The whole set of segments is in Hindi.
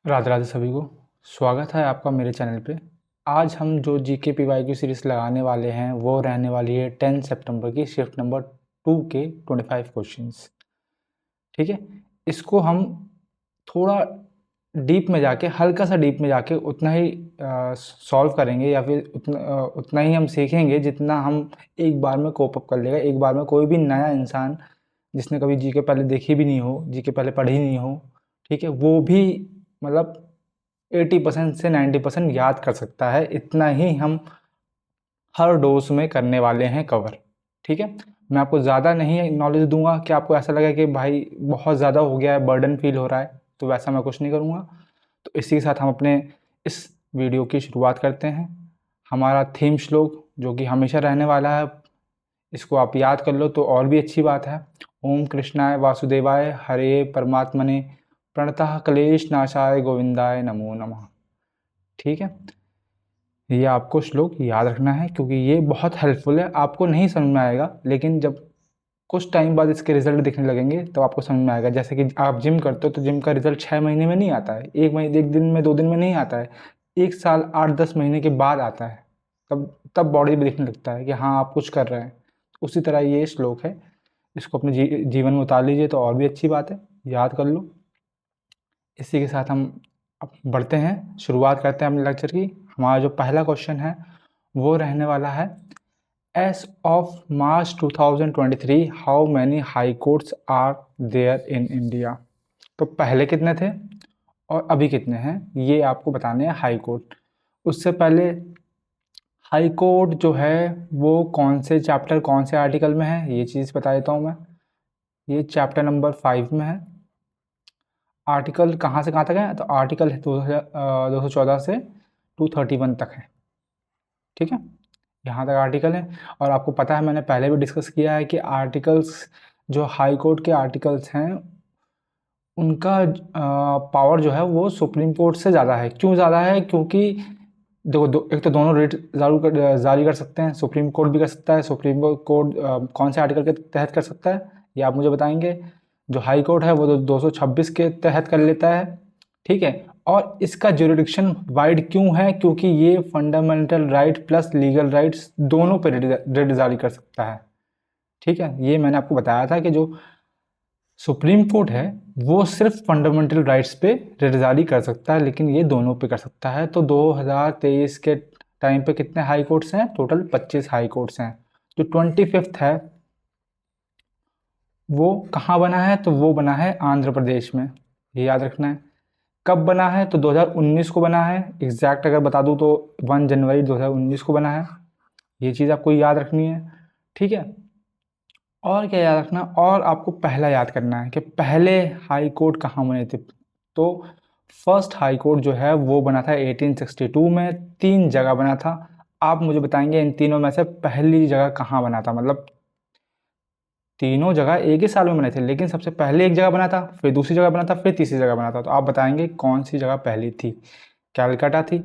राधे राधे सभी को। स्वागत है आपका मेरे चैनल पे। आज हम जो जीके पीवाईक्यू सीरीज़ लगाने वाले हैं वो रहने वाली है 10 सितंबर की शिफ्ट नंबर 2 के 25 क्वेश्चंस। ठीक है, इसको हम थोड़ा डीप में जाके, हल्का सा डीप में जाके उतना ही सॉल्व करेंगे या फिर उतना ही हम सीखेंगे जितना हम एक बार में कोप अप कर लेगा। एक बार में कोई भी नया इंसान जिसने कभी जीके पहले देखी भी नहीं हो, जीके पहले पढ़ी नहीं हो, ठीक है, वो भी मतलब 80% से 90% याद कर सकता है। इतना ही हम हर डोज में करने वाले हैं कवर। ठीक है, मैं आपको ज़्यादा नहीं नॉलेज दूंगा कि आपको ऐसा लगे कि भाई बहुत ज़्यादा हो गया है, बर्डन फील हो रहा है, तो वैसा मैं कुछ नहीं करूँगा। तो इसी के साथ हम अपने इस वीडियो की शुरुआत करते हैं। हमारा थीम श्लोक जो कि हमेशा रहने वाला है, इसको आप याद कर लो तो और भी अच्छी बात है। ओम कृष्णाय वासुदेवाय हरे परमात्मने प्रणतः क्लेश नाशाय गोविंदाय नमो नमः। ठीक है, ये आपको श्लोक याद रखना है क्योंकि ये बहुत हेल्पफुल है। आपको नहीं समझ में आएगा, लेकिन जब कुछ टाइम बाद इसके रिजल्ट दिखने लगेंगे तो आपको समझ में आएगा। जैसे कि आप जिम करते हो तो जिम का रिजल्ट 6 महीने में नहीं आता है, एक दिन में, 2 दिन में नहीं आता है, 1 साल 8-10 महीने के बाद आता है। तब बॉडी में दिखने लगता है कि हाँ आप कुछ कर रहे हैं। उसी तरह ये श्लोक है, इसको अपने जीवन में उतार लीजिए तो और भी अच्छी बात है, याद कर लो। इसी के साथ हम अब बढ़ते हैं, शुरुआत करते हैं अपने लेक्चर की। हमारा जो पहला क्वेश्चन है वो रहने वाला है, as of March 2023 how many high courts are there in India. तो पहले कितने थे और अभी कितने हैं ये आपको बताने हैं हाई कोर्ट। उससे पहले हाई कोर्ट जो है वो कौन से चैप्टर, कौन से आर्टिकल में है, ये चीज़ बता देता हूँ मैं। ये चैप्टर नंबर 5 में है। आर्टिकल कहाँ से कहाँ तक है, तो आर्टिकल 214 से 231 तक है। ठीक है, यहाँ तक आर्टिकल है। और आपको पता है, मैंने पहले भी डिस्कस किया है कि आर्टिकल्स, जो हाई कोर्ट के आर्टिकल्स हैं, उनका पावर जो है वो सुप्रीम कोर्ट से ज़्यादा है। क्यों ज़्यादा है? क्योंकि एक तो दोनों रेट जारी कर सकते हैं, सुप्रीम कोर्ट भी कर सकता है। सुप्रीम कोर्ट कौन से आर्टिकल के तहत कर सकता है ये आप मुझे बताएंगे। जो हाई कोर्ट है वो 226 के तहत कर लेता है। ठीक है, और इसका ज्यूरिडिक्शन वाइड क्यों है? क्योंकि ये fundamental right plus legal rights दोनों पे रेट जारी कर सकता है। ठीक है, ये मैंने आपको बताया था कि जो सुप्रीम कोर्ट है वो सिर्फ फंडामेंटल राइट्स पे रेट जारी कर सकता है, लेकिन ये दोनों पे कर सकता है। तो 2023 के टाइम पे कितने हाई कोर्ट्स हैं? टोटल 25 हाई कोर्ट्स हैं। जो 25th है वो कहाँ बना है? तो वो बना है आंध्र प्रदेश में, ये याद रखना है। कब बना है? तो 2019 को बना है। एग्जैक्ट अगर बता दूँ तो 1 जनवरी 2019 को बना है। ये चीज़ आपको याद रखनी है। ठीक है, और क्या याद रखना, और आपको पहला याद करना है कि पहले हाई कोर्ट कहाँ बने थे। तो फर्स्ट हाई कोर्ट जो है वो बना था 1862 में। 3 जगह बना था। आप मुझे बताएंगे इन तीनों में से पहली जगह कहाँ बना था। मतलब तीनों जगह एक ही साल में बने थे, लेकिन सबसे पहले एक जगह बना था, फिर दूसरी जगह बना था, फिर तीसरी जगह बना था। तो आप बताएंगे कौन सी जगह पहली थी? कैलकाटा थी,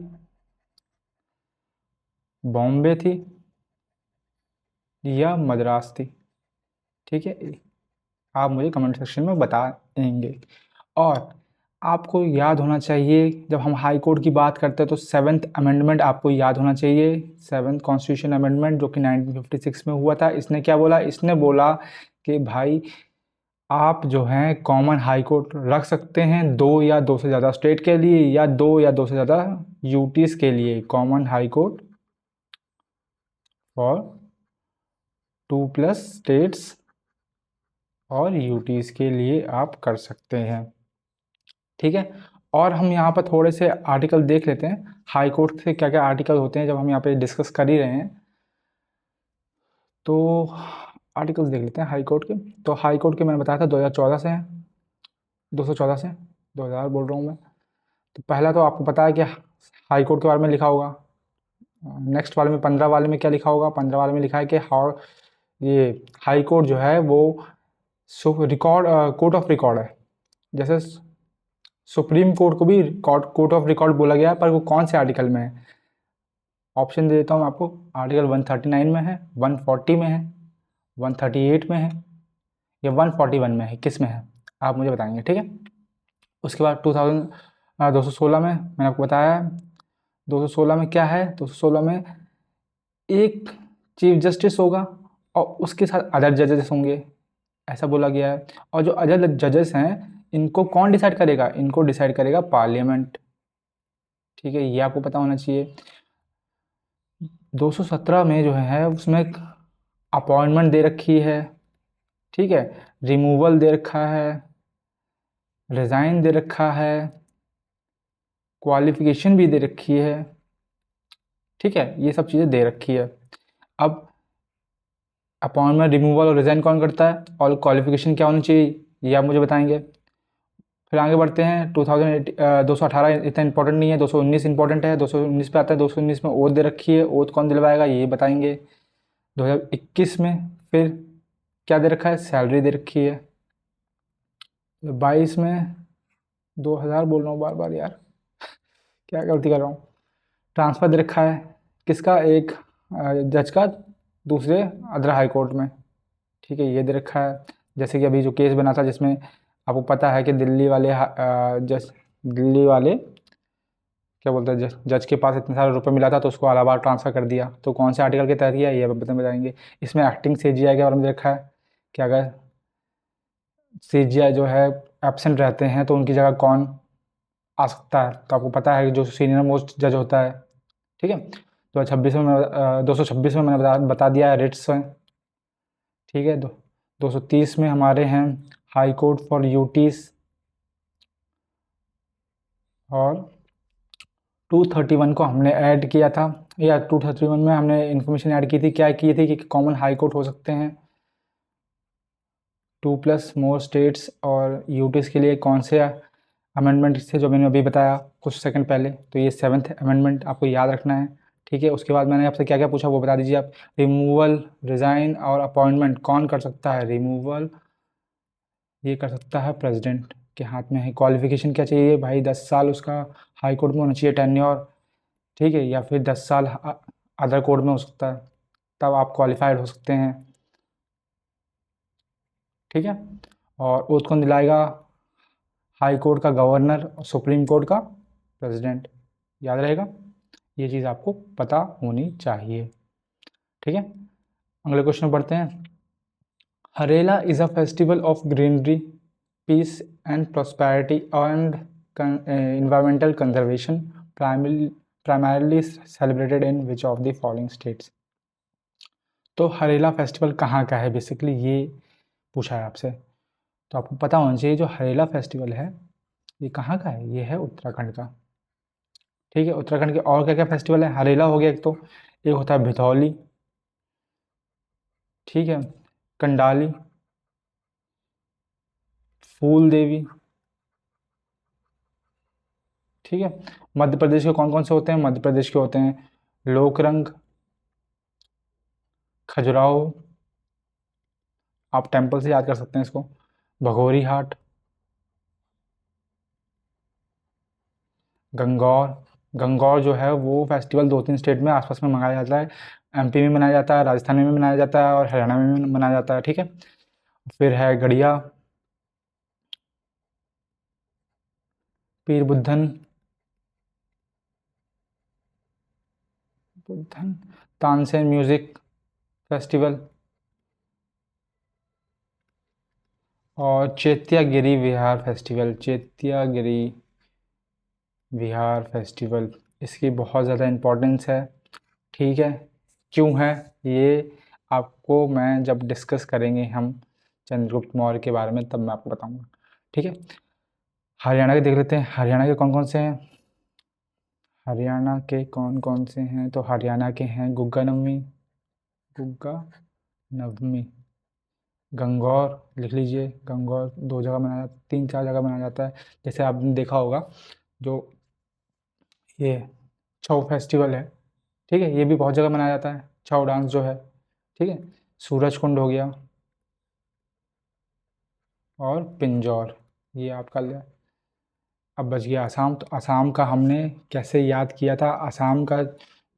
बॉम्बे थी, या मद्रास थी? ठीक है, आप मुझे कमेंट सेक्शन में बताएंगे। और आपको याद होना चाहिए, जब हम हाई कोर्ट की बात करते हैं तो 7th अमेंडमेंट आपको याद होना चाहिए। 7th कॉन्स्टिट्यूशन अमेंडमेंट जो कि 1956 में हुआ था। इसने क्या बोला? इसने बोला कि भाई आप जो हैं कॉमन हाई कोर्ट रख सकते हैं 2 या 2 से ज़्यादा स्टेट के लिए, या 2 या 2 से ज़्यादा यूटीज़ के लिए। Common high court for 2+ states और यूटीज़ के लिए आप कर सकते हैं। ठीक है, और हम यहाँ पर थोड़े से आर्टिकल देख लेते हैं, हाई कोर्ट से क्या क्या आर्टिकल होते हैं, जब हम यहाँ पे डिस्कस कर ही रहे हैं तो आर्टिकल्स देख लेते हैं हाई कोर्ट के। तो हाई कोर्ट के मैंने बताया था 2014 से हैं, 214 से, 2000 बोल रहा हूँ मैं। तो पहला तो आपको पता है कि हाई कोर्ट के बारे में लिखा होगा। नेक्स्ट वाले में 15 वाले में क्या लिखा होगा? 15 वाले में लिखा है कि हाउ ये हाई कोर्ट जो है वो रिकॉर्ड कोर्ट ऑफ रिकॉर्ड है। जैसे सुप्रीम कोर्ट को भी कोर्ट ऑफ रिकॉर्ड बोला गया है, पर वो कौन से आर्टिकल में है? ऑप्शन दे देता हूँ आपको। आर्टिकल 139 में है, 140 में है, 138 में है, या 141 में है। किस में है आप मुझे बताएंगे। ठीक है, उसके बाद 216 में मैंने आपको बताया, 216 में क्या है, 216 में एक चीफ जस्टिस होगा और उसके साथ अदर जजेस होंगे, ऐसा बोला गया है। और जो अदर जजेस हैं इनको कौन डिसाइड करेगा, इनको डिसाइड करेगा पार्लियामेंट। ठीक है, ये आपको पता होना चाहिए। 217 में जो है उसमें अपॉइंटमेंट दे रखी है, ठीक है, रिमूवल दे रखा है, रिज़ाइन दे रखा है, क्वालिफिकेशन भी दे रखी है, ठीक है, ये सब चीज़ें दे रखी है। अब अपॉइंटमेंट, रिमूवल और रिज़ाइन कौन करता है और क्वालिफिकेशन क्या होनी चाहिए, ये आप मुझे बताएंगे। फिर आगे बढ़ते हैं। 218 इतना इंपॉर्टेंट नहीं है, 219 इंपॉर्टेंट है। 219 पे आता है, 219 में ओथ दे रखी है, ओथ कौन दिलवाएगा ये बताएंगे। 2021 में फिर क्या दे रखा है, सैलरी दे रखी है। 22 में 2000 बोल रहा हूँ बार बार यार, क्या गलती कर रहा हूँ। ट्रांसफ़र दे रखा है किसका, एक जज का दूसरे अदर हाई कोर्ट में, ठीक है, ये दे रखा है। जैसे कि अभी जो केस बना था जिसमें आपको पता है कि दिल्ली वाले दिल्ली वाले क्या बोलते हैं, जज के पास इतने सारे रुपए मिला था तो उसको इलाहाबाद ट्रांसफ़र कर दिया, तो कौन से आर्टिकल के तहत किया ये बताएंगे। इसमें एक्टिंग सीजीआई के बारे में रखा है कि अगर सीजीआई जो है एब्सेंट रहते हैं तो उनकी जगह कौन आ सकता है, तो आपको पता है कि जो सीनियर मोस्ट जज होता है, ठीक है। 226 में मैंने बता दिया है रिट्स हैं, ठीक है। 230 में हमारे हैं हाई कोर्ट फॉर यूटीज, और 231 को हमने ऐड किया था, या 231 में हमने इन्फॉर्मेशन ऐड की थी, क्या की थी कि कॉमन हाई कोर्ट हो सकते हैं 2+ स्टेट्स, और यूटीज के लिए कौन से अमेंडमेंट थे जो मैंने अभी बताया कुछ सेकंड पहले, तो ये 7th अमेंडमेंट आपको याद रखना है, ठीक है। उसके बाद मैंने आपसे क्या क्या पूछा वो बता दीजिए आप। रिमूवल, रिज़ाइन और अपॉइंटमेंट कौन कर सकता है, रिमूवल ये कर सकता है प्रेसिडेंट के हाथ में है। क्वालिफिकेशन क्या चाहिए भाई, 10 साल उसका हाई कोर्ट में होना चाहिए टेन्योर, ठीक है, या फिर 10 साल अदर कोर्ट में हो सकता है, तब आप क्वालिफाइड हो सकते हैं, ठीक है। और ओथ कौन दिलाएगा, हाई कोर्ट का गवर्नर और सुप्रीम कोर्ट का प्रेसिडेंट, याद रहेगा, ये चीज़ आपको पता होनी चाहिए, ठीक है। अगले क्वेश्चन पढ़ते हैं। Harela is a festival of greenery, peace and prosperity and environmental conservation, primarily celebrated in which of the following states। तो हरेला फेस्टिवल कहाँ का है, बेसिकली ये पूछा है आपसे, तो आपको पता होना चाहिए जो हरेला फेस्टिवल है ये कहाँ का है, ये है उत्तराखंड का, ठीक है। उत्तराखंड के और क्या क्या फेस्टिवल है, हरेला हो गया एक, तो एक होता है भितौली, ठीक है, कंडाली, फूल देवी, ठीक है। मध्य प्रदेश के कौन कौन से होते हैं, मध्य प्रदेश के होते हैं लोकरंग, खजुराहो, आप टेम्पल से याद कर सकते हैं इसको, भगोरी हाट, गंगौर। गंगौर जो है वो फेस्टिवल 2-3 स्टेट में आसपास में मनाया जाता है, एमपी में मनाया जाता है, राजस्थान में भी मनाया जाता है और हरियाणा में भी मनाया जाता है, ठीक है। फिर है गड़िया, पीर बुद्धन, तानसेन म्यूज़िक फेस्टिवल, और चैत्यागिरी विहार फेस्टिवल, चैत्यागिरी विहार फेस्टिवल, इसकी बहुत ज़्यादा इम्पोर्टेंस है, ठीक है। क्यों है ये आपको मैं जब डिस्कस करेंगे हम चंद्रगुप्त मौर्य के बारे में तब मैं आपको बताऊंगा, ठीक है। हरियाणा के देख लेते हैं, हरियाणा के कौन कौन से हैं, हरियाणा के कौन कौन से हैं, तो हरियाणा के हैं गुग्गा नवमी, गुग्गा नवमी, गंगौर लिख लीजिए, गंगौर 2 जगह मनाया, 3-4 जगह मनाया जाता है। जैसे आपने देखा होगा जो ये छऊ फेस्टिवल है, ठीक है, ये भी बहुत जगह मनाया जाता है, छऊ डांस जो है, ठीक है। सूरज कुंड हो गया और पिंजौर, ये आपका अब बच गया असम। तो असम का हमने कैसे याद किया था, असम का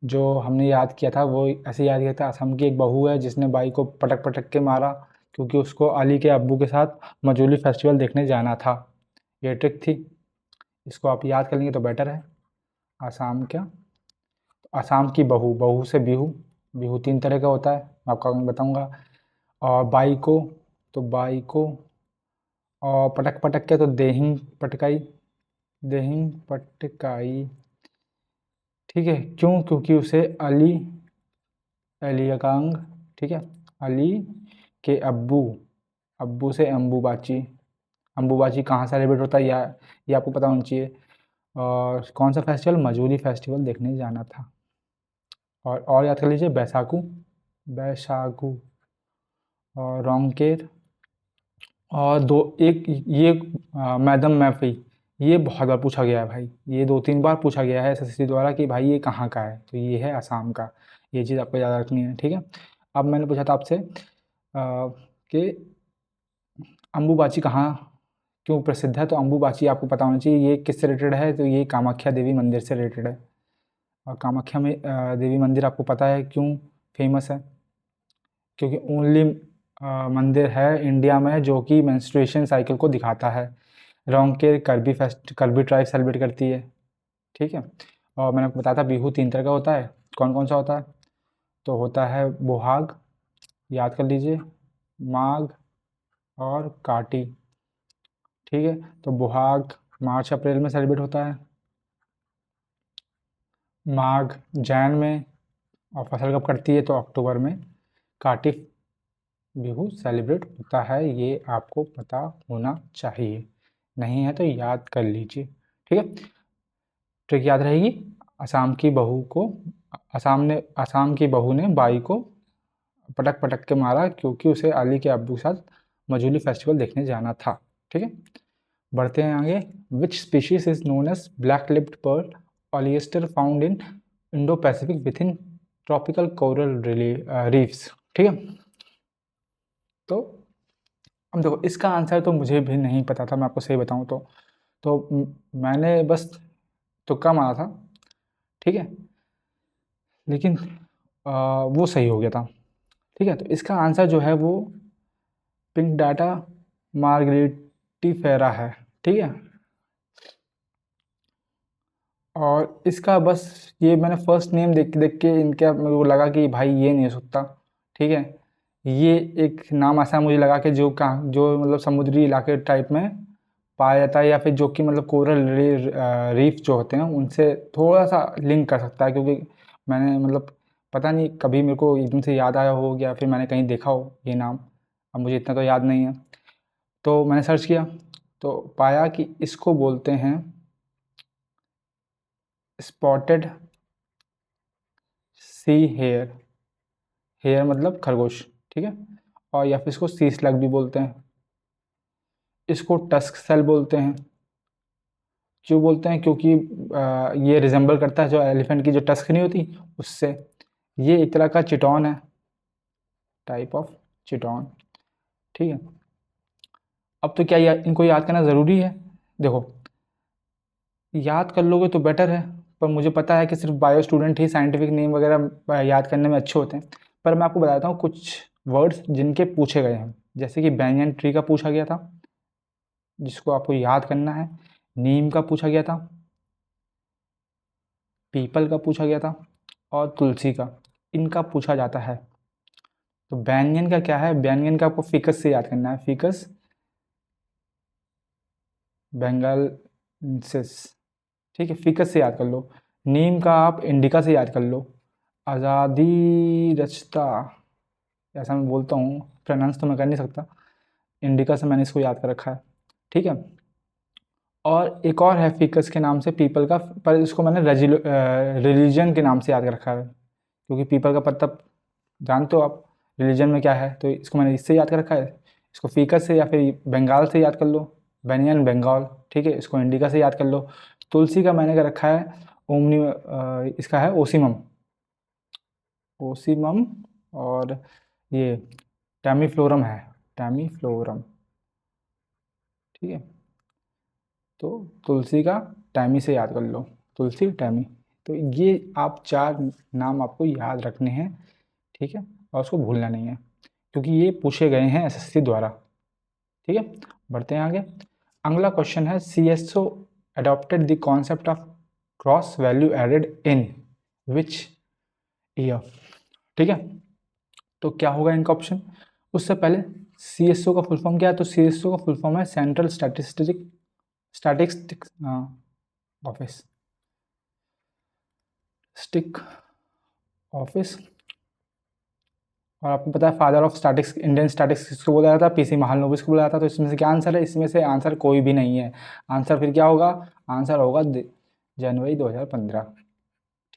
जो हमने याद किया था वो ऐसे याद किया था, असम की एक बहू है जिसने बाई को पटक पटक के मारा क्योंकि उसको अली के अब्बू के साथ मजूली फेस्टिवल देखने जाना था, ये ट्रिक थी। इसको आप याद कर लेंगे तो बेटर है। असम क्या, असम की बहू, बहू से बिहू, बिहू 3 तरह का होता है, मैं आपको बताऊंगा। और बाई को, तो बाई को, और पटक पटक के तो देहिंग पटकाई, देहिंग पटकाई। ठीक है, क्यों? क्योंकि उसे अली, अलियाकांग, ठीक है, अली के अब्बू, अब्बू से अम्बुबाची, अम्बुबाची कहाँ सेलिब्रेट होता है, या ये आपको पता होना चाहिए। और कौन सा फेस्टिवल? मजूली फेस्टिवल देखने जाना था। और याद कर लीजिए, बैसाखू, बैसाखू, और रोंगकेर, और दो एक ये मैडम मैफी, ये बहुत बार पूछा गया है भाई, ये 2-3 बार पूछा गया है एसएससी द्वारा कि भाई ये कहाँ का है, तो ये है असम का। ये चीज़ आपको याद रखनी है, ठीक है। अब मैंने पूछा था आपसे कि अम्बुबाची कहाँ क्यों प्रसिद्ध है, तो अम्बुबाची आपको पता होना चाहिए ये किससे रिलेटेड है, तो ये कामाख्या देवी मंदिर से रिलेटेड है। और कामाख्या में देवी मंदिर आपको पता है क्यों फेमस है? क्योंकि ओनली मंदिर है इंडिया में जो कि मेंस्ट्रुएशन साइकिल को दिखाता है। रोंगकेर कर्बी ट्राइब सेलिब्रेट करती है, ठीक है। और मैंने आपको बताया था बिहू 3 तरह का होता है, कौन कौन सा होता है? तो होता है बोहाग, याद कर लीजिए, माघ और काटी, ठीक है। तो बोहाग मार्च अप्रैल में सेलिब्रेट होता है, माघ जैन में, और फसल कब कटती है तो अक्टूबर में। काटी बिहू सेलिब्रेट होता है, ये आपको पता होना चाहिए, नहीं है तो याद कर लीजिए, ठीक है। ट्रिक याद रहेगी। असम की बहू को, असम की बहू ने बाई को पटक पटक के मारा क्योंकि उसे अली के अब्बू के साथ मजूली फेस्टिवल देखने जाना था, ठीक है। बढ़ते हैं आगे। Which species is known as black lipped pearl oyster found in Indo Pacific within tropical coral reefs, ठीक है। तो अब देखो, इसका आंसर तो मुझे भी नहीं पता था, मैं आपको सही बताऊं मैंने बस तुक्का मारा था, ठीक है, लेकिन वो सही हो गया था, ठीक है। तो इसका आंसर जो है वो पिंक डाटा मार्गरेटिफेरा है, ठीक है। और इसका बस ये मैंने फर्स्ट नेम देख देख के इनका मेरे को लगा कि भाई ये नहीं हो सकता, ठीक है। ये एक नाम ऐसा मुझे लगा कि जो मतलब समुद्री इलाके टाइप में पाया जाता है, या फिर जो कि मतलब कोरल रीफ जो होते हैं उनसे थोड़ा सा लिंक कर सकता है, क्योंकि मैंने मतलब पता नहीं कभी मेरे को एकदम से याद आया हो, या फिर मैंने कहीं देखा हो ये नाम, अब मुझे इतना तो याद नहीं है। तो मैंने सर्च किया तो पाया कि इसको बोलते हैं स्पॉटेड सी हेयर, हेयर मतलब खरगोश, ठीक है। और या फिर इसको सी स्लग भी बोलते हैं, इसको टस्क सेल बोलते हैं। क्यों बोलते हैं? क्योंकि ये रिजेंबल करता है जो एलिफेंट की जो टस्क नहीं होती उससे। ये एक तरह का चिटॉन है, टाइप ऑफ चिटॉन, ठीक है। अब तो क्या इनको याद करना ज़रूरी है? देखो, याद कर लोगे तो बेटर है, पर मुझे पता है कि सिर्फ बायो स्टूडेंट ही साइंटिफिक नेम वगैरह याद करने में अच्छे होते हैं। पर मैं आपको बताता हूँ कुछ वर्ड्स जिनके पूछे गए हैं, जैसे कि बैंगन ट्री का पूछा गया था, जिसको आपको याद करना है। नीम का पूछा गया था, पीपल का पूछा गया था, और तुलसी का, इनका पूछा जाता है। तो बैंगन का क्या है? बैंगन का आपको फिकस से याद करना है, फिकस बेंगालसेस, ठीक है, फिकस से याद कर लो। नीम का आप इंडिका से याद कर लो, आज़ादी रचता, ऐसा मैं बोलता हूँ, प्रोनाउंस तो मैं कर नहीं सकता, इंडिका से मैंने इसको याद कर रखा है, ठीक है। और एक और है फिकस के नाम से, पीपल का, पर इसको मैंने रिलीजन के नाम से याद कर रखा है, क्योंकि पीपल का पत्ता जानते हो आप रिलीजन में क्या है, तो इसको मैंने इससे याद कर रखा है। इसको फीकस से या फिर बंगाल से याद कर लो, बेनियन बंगाल, ठीक है। इसको इंडिका से याद कर लो। तुलसी का मैंने कर रखा है ओमनी, इसका है ओसीमम, ओसीमम। और ये टैमीफ्लोरम है, टैमीफ्लोरम, ठीक है। तो तुलसी का टैमी से याद कर लो, तुलसी टैमी। तो ये आप 4 नाम आपको याद रखने हैं, ठीक है, और उसको भूलना नहीं है, क्योंकि ये पूछे गए हैं एसएससी द्वारा, ठीक है। बढ़ते हैं आगे। अगला क्वेश्चन है CSO adopted the concept of gross value added in which year? ठीक है, तो क्या होगा इनका ऑप्शन? उससे पहले CSO का फुल फॉर्म क्या है? तो CSO का फुल फॉर्म है central statistics office, stick office. और आपको पता है father of statics, Indian statics किसको बोला जाता है? PC महालनोबिस को बोला जाता है। तो इसमें से क्या आंसर है? इसमें से आंसर कोई भी नहीं है। आंसर फिर क्या होगा? आंसर होगा जनवरी 2015।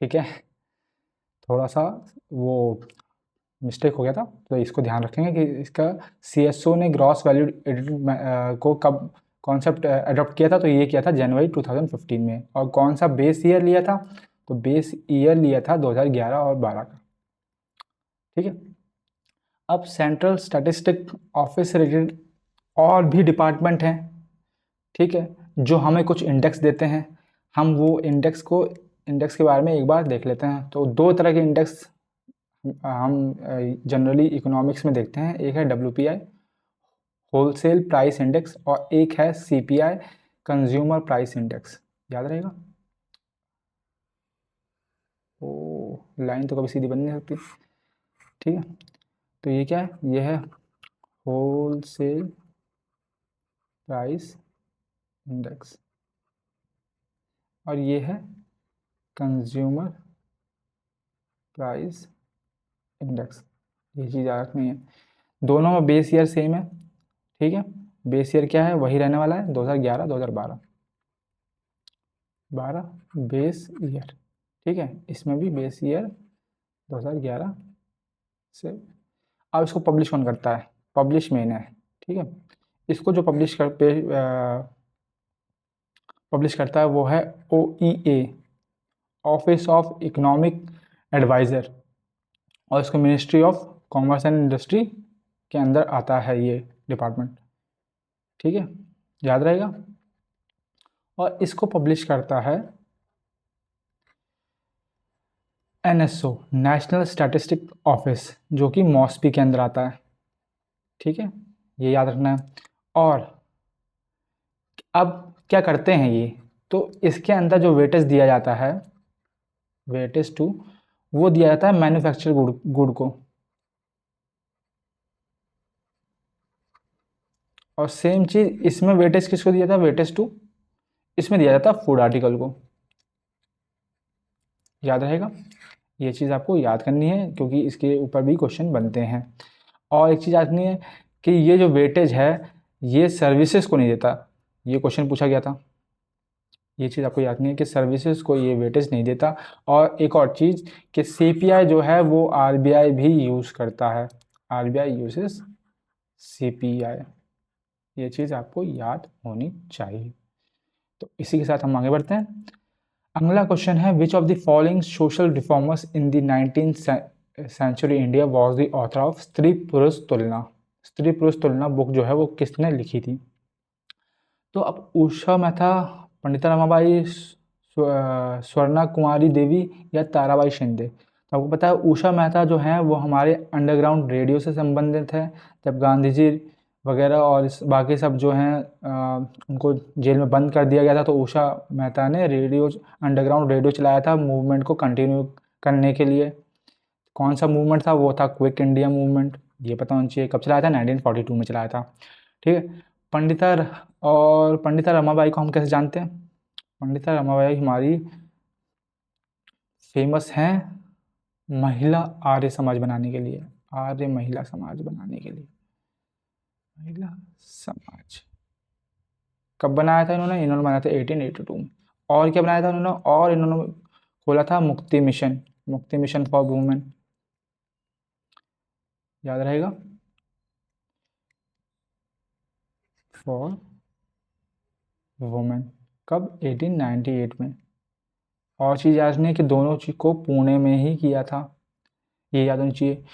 ठीक है, थोड़ा सा वो मिस्टेक हो गया था, तो इसको ध्यान रखेंगे कि इसका CSO ने ग्रॉस वैल्यू को कब कॉन्सेप्ट अडॉप्ट किया था? तो ये किया था जनवरी 2015 में। और कौन सा बेस ईयर लिया था? तो बेस ईयर लिया था 2011 और 12 का। ठीक है, अब सेंट्रल स्टैटिस्टिक ऑफिस से रिलेटेड और भी डिपार्टमेंट हैं, ठीक है, जो हमें कुछ इंडेक्स देते हैं। हम वो इंडेक्स के बारे में एक बार देख लेते हैं। तो दो तरह के इंडेक्स हम जनरली इकोनॉमिक्स में देखते हैं। एक है WPI होलसेल प्राइस इंडेक्स और एक है CPI कंज्यूमर प्राइस इंडेक्स। याद रहेगा? ओ, लाइन तो कभी सीधी बन नहीं सकती। ठीक है, तो ये क्या है? ये है होलसेल प्राइस इंडेक्स और ये है कंज्यूमर प्राइस इंडेक्स। ये चीज़ याद रखनी है। दोनों में बेस ईयर सेम है। ठीक है, बेस ईयर क्या है? वही रहने वाला है 2011 2012 बेस ईयर। ठीक है, इसमें भी बेस ईयर 2011 से। अब इसको पब्लिश कौन करता है? पब्लिश मेन है। ठीक है, इसको जो पब्लिश करता है वो है OEA office of economic adviser, और इसको ministry of commerce and industry के अंदर आता है ये डिपार्टमेंट। ठीक है, याद रहेगा। और इसको पब्लिश करता है NSO नेशनल स्टैटिस्टिक ऑफिस, जो कि मॉस्पी के अंदर आता है। ठीक है, ये याद रखना है। और अब क्या करते हैं ये? तो इसके अंदर जो वेटेज दिया जाता है, वेटेज टू, वो दिया जाता है मैन्युफैक्चर गुड को। और सेम चीज़ इसमें वेटेज किसको दिया था? वेटेज टू इसमें दिया जाता है फूड आर्टिकल को। याद रहेगा, ये चीज़ आपको याद करनी है क्योंकि इसके ऊपर भी क्वेश्चन बनते हैं। और एक चीज़ याद करनी है कि ये जो वेटेज है ये सर्विसेज को नहीं देता। ये क्वेश्चन पूछा गया था। ये चीज़ आपको याद करनी है कि सर्विसेज को ये वेटेज नहीं देता। और एक और चीज़ कि CPI जो है वो RBI भी यूज़ करता है। RBI uses CPI। ये चीज़ आपको याद होनी चाहिए। तो इसी के साथ हम आगे बढ़ते हैं। अगला क्वेश्चन है which of the following social reformers in the 19th century India was the author of Stri Purush तुलना। स्त्री पुरुष तुलना बुक जो है वो किसने लिखी थी? तो अब उषा मेहता, पंडिता रमाबाई, स्वर्णा कुमारी देवी या ताराबाई शिंदे। तो आपको पता है उषा मेहता जो हैं वो हमारे अंडरग्राउंड रेडियो से संबंधित है। जब गांधी जी वगैरह और बाकी सब जो हैं उनको जेल में बंद कर दिया गया था, तो उषा मेहता ने अंडरग्राउंड रेडियो चलाया था मूवमेंट को कंटिन्यू करने के लिए। कौन सा मूवमेंट था? वो था क्विक इंडिया मूवमेंट। ये पता होना चाहिए। कब चलाया था? 1942 में चलाया था। ठीक है, पंडिता रमाबाई को हम कैसे जानते हैं? पंडिता रमाबाई हमारी फेमस हैं महिला आर्य समाज बनाने के लिए। आर्य महिला समाज बनाने के लिए। महिला समाज कब बनाया था इन्होंने? इन्होंने बनाया था 1882 में। और क्या बनाया था इन्होंने? और इन्होंने खोला था मुक्ति मिशन फॉर वुमेन। याद रहेगा, फॉर वुमेन। कब? 1898 में। और चीज़ याद रखनी है कि दोनों चीज़ को पुणे में ही किया था। ये याद होनी चाहिए।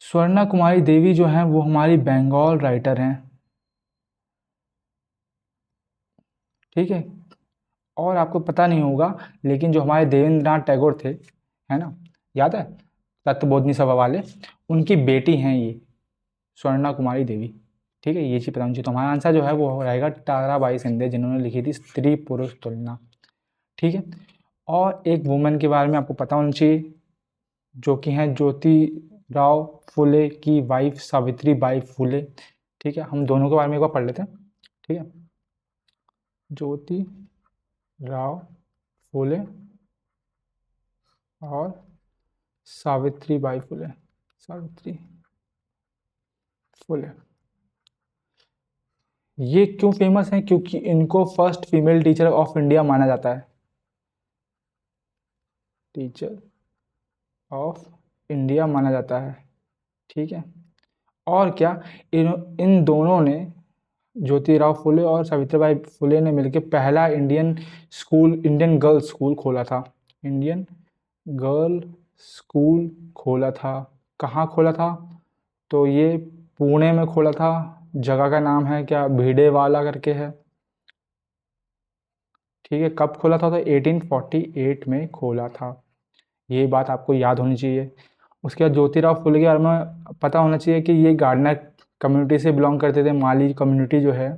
स्वर्णा कुमारी देवी जो हैं वो हमारी बंगाल राइटर हैं। ठीक है, और आपको पता नहीं होगा लेकिन जो हमारे देवेंद्रनाथ टैगोर थे, है ना, याद है, तत्वबोधिनी सभा वाले, उनकी बेटी हैं ये स्वर्णा कुमारी देवी। ठीक है, ये चीज़ पता होनी चाहिए। तो हमारा आंसर जो है वो रहेगा ताराबाई शिंदे, जिन्होंने लिखी थी स्त्री पुरुष तुलना। ठीक है, और एक वुमेन के बारे में आपको पता होना चाहिए, जो कि हैं ज्योतिराव फुले की वाइफ सावित्री बाई फुले। ठीक है, हम दोनों के बारे में एक बार पढ़ लेते हैं। ठीक है, ज्योतिराव फुले और सावित्री बाई फुले, सावित्री फुले। ये क्यों फेमस है? क्योंकि इनको first female teacher of India माना जाता है, टीचर ऑफ इंडिया माना जाता है। ठीक है, और क्या, इन दोनों ने, ज्योतिराव फुले और सावित्रीबाई फुले ने मिलकर पहला इंडियन गर्ल स्कूल खोला था। इंडियन गर्ल स्कूल खोला था। कहाँ खोला था? तो ये पुणे में खोला था। जगह का नाम है क्या? भिडेवाला करके है। ठीक है, कब खोला था? तो 1848 में खोला था। ये बात आपको याद होनी चाहिए। उसके बाद ज्योतिराव फुले के बारे में पता होना चाहिए कि ये गार्डनर कम्युनिटी से बिलोंग करते थे। माली कम्युनिटी जो है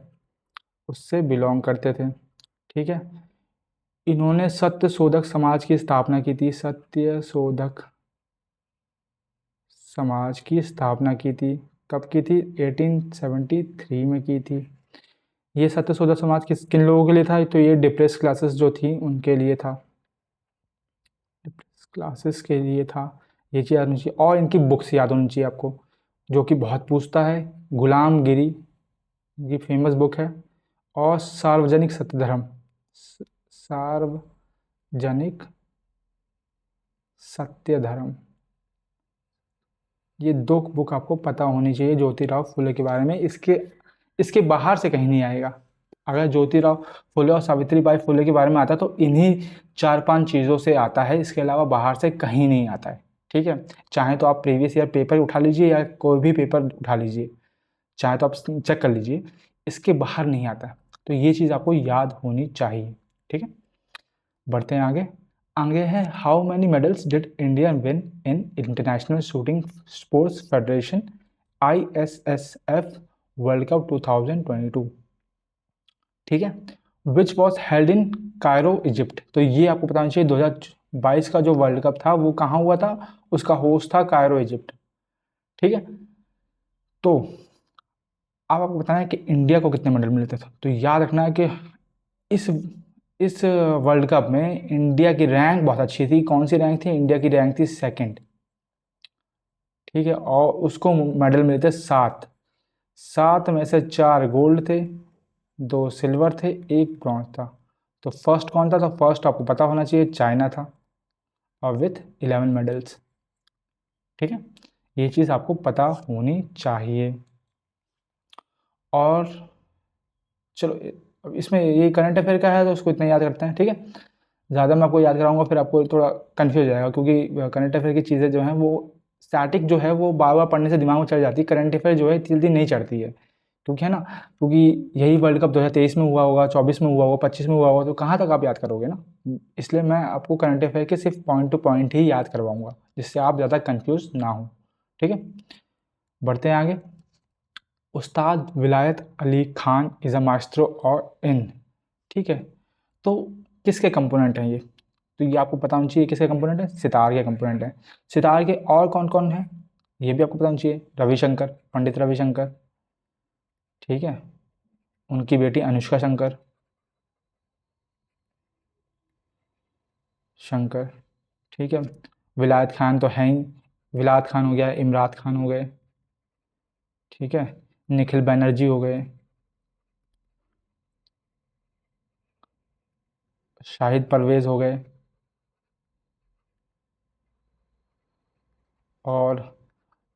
उससे बिलोंग करते थे। ठीक है, इन्होंने सत्य शोधक समाज की स्थापना की थी। सत्य शोधक समाज की स्थापना की थी। कब की थी? 1873 में की थी। ये सत्य शोधक समाज किन लोगों के लिए था? तो ये डिप्रेस क्लासेस जो थी उनके लिए था, डिप्रेस क्लासेस के लिए था। ये चीज़ याद होनी चाहिए। और इनकी बुक्स याद होनी चाहिए आपको, जो कि बहुत पूछता है। गुलामगिरी, ये फेमस बुक है। और सार्वजनिक सत्यधर्म, सार्वजनिक सत्यधर्म, ये दो बुक आपको पता होनी चाहिए ज्योतिराव फुले के बारे में। इसके बाहर से कहीं नहीं आएगा। अगर ज्योतिराव फुले और सावित्रीबाई फुले के बारे में आता है तो इन्हीं 4-5 चीज़ों से आता है, इसके अलावा बाहर से कहीं नहीं आता है। ठीक है, चाहे तो आप प्रीवियस ईयर पेपर उठा लीजिए या कोई भी पेपर उठा लीजिए, चाहे तो आप चेक कर लीजिए, इसके बाहर नहीं आता है। तो ये चीज़ आपको याद होनी चाहिए। ठीक है, बढ़ते हैं आगे। आगे है, how many medals did India win in international shooting sports federation ISSF world cup 2022। ठीक है, which was held in Cairo Egypt. तो ये आपको बताना चाहिए 2022 का जो वर्ल्ड कप था वो कहाँ हुआ था? उसका होस्ट था कायरो इजिप्ट। ठीक है, तो अब आपको बताना है कि इंडिया को कितने मेडल मिलते थे। तो याद रखना है कि इस इस वर्ल्ड कप में इंडिया की रैंक बहुत अच्छी थी। कौन सी रैंक थी? इंडिया की रैंक थी सेकंड। ठीक है, और उसको मेडल मिले थे 7। 7 में से 4 गोल्ड थे, 2 सिल्वर थे, 1 ब्रॉन्ज था। तो फर्स्ट कौन था? तो फर्स्ट आपको पता होना चाहिए, चाइना था, और विथ 11 मेडल्स। ठीक है, ये चीज़ आपको पता होनी चाहिए। और चलो, अब इसमें ये करंट अफेयर का है तो उसको इतना याद करते हैं। ठीक है, ज़्यादा मैं आपको याद कराऊंगा फिर आपको थोड़ा कन्फ्यूज हो जाएगा, क्योंकि करंट अफेयर की चीज़ें जो हैं वो स्टैटिक जो है वो बार बार पढ़ने से दिमाग में चढ़ जाती है। करंट अफेयर जो है इतनी जल्दी नहीं चढ़ती है, क्योंकि है ना, क्योंकि यही वर्ल्ड कप 2023 में हुआ होगा, 24 में हुआ होगा, 25 में हुआ होगा, तो कहाँ तक आप याद करोगे ना। इसलिए मैं आपको करंट अफेयर के सिर्फ पॉइंट टू पॉइंट ही याद करवाऊंगा, जिससे आप ज़्यादा कन्फ्यूज ना हो। ठीक है, बढ़ते हैं आगे। उस्ताद विलायत Ali Khan is a maestro और इन। ठीक है, तो किसके कंपोनेंट हैं ये? तो ये आपको पता होना चाहिए किसके कंपोनेंट है? सितार के कंपोनेंट है। सितार के और कौन कौन है ये भी आपको पता होना चाहिए। रविशंकर, पंडित रविशंकर। ठीक है, उनकी बेटी अनुष्का शंकर, शंकर। ठीक है, विलायत खान तो है ही, विलायत खान हो गया, इमरात खान हो गए। ठीक है, निखिल बनर्जी हो गए, शाहिद परवेज हो गए, और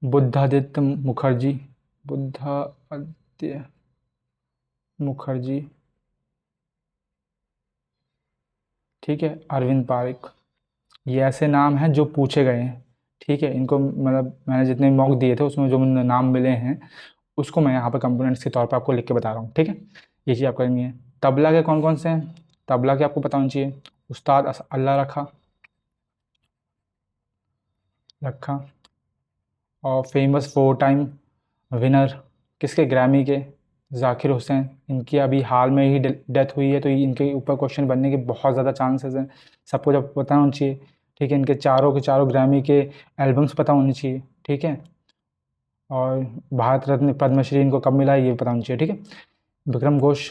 बुद्धादित्य मुखर्जी, बुद्धादित्य मुखर्जी। ठीक है, अरविंद पारिक। ये ऐसे नाम हैं जो पूछे गए हैं। ठीक है, इनको मतलब मैंने जितने मॉक दिए थे उसमें जो मुझे नाम मिले हैं उसको मैं यहाँ पर कंपोनेंट्स के तौर पर आपको लिख के बता रहा हूँ। ठीक है, ये चीज़ आप करनी है। तबला के कौन कौन से हैं? तबला के आपको पता होना चाहिए, उस्ताद अल्लाह रखा, रखा, और फेमस 4 टाइम विनर किसके? ग्रैमी के, जाकिर हुसैन। इनकी अभी हाल में ही डेथ हुई है, तो इनके ऊपर क्वेश्चन बनने के बहुत ज़्यादा चांसेस हैं। सबको जब पता होना चाहिए, ठीक है। इनके चारों के चारों ग्रैमी के एल्बम्स पता होने चाहिए, ठीक है। और भारत रत्न पद्मश्री इनको कब मिला है ये पता होना चाहिए, ठीक है। विक्रम घोष,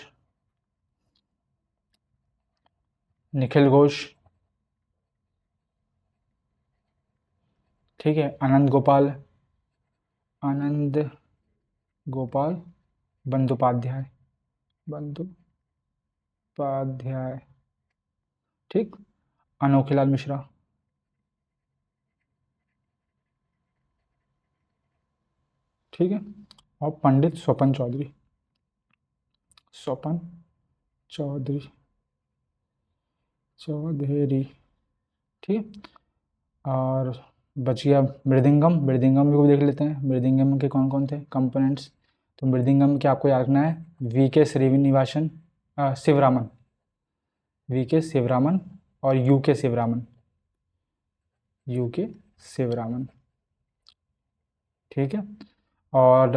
निखिल घोष, ठीक है। आनंद गोपाल बंदोपाध्याय, ठीक। अनोखीलाल मिश्रा, ठीक है। और पंडित स्वपन चौधरी, स्वपन चौधरी, ठीक है। और बच गया मृदंगम। मृदंगम भी को देख लेते हैं, मृदंगम के कौन कौन थे कंपोनेंट्स। तो मृदंगम के आपको याद रखना है वी के श्रीनिवासन, शिवरामन, वी के शिवरामन और यू के शिवरामन, ठीक है। और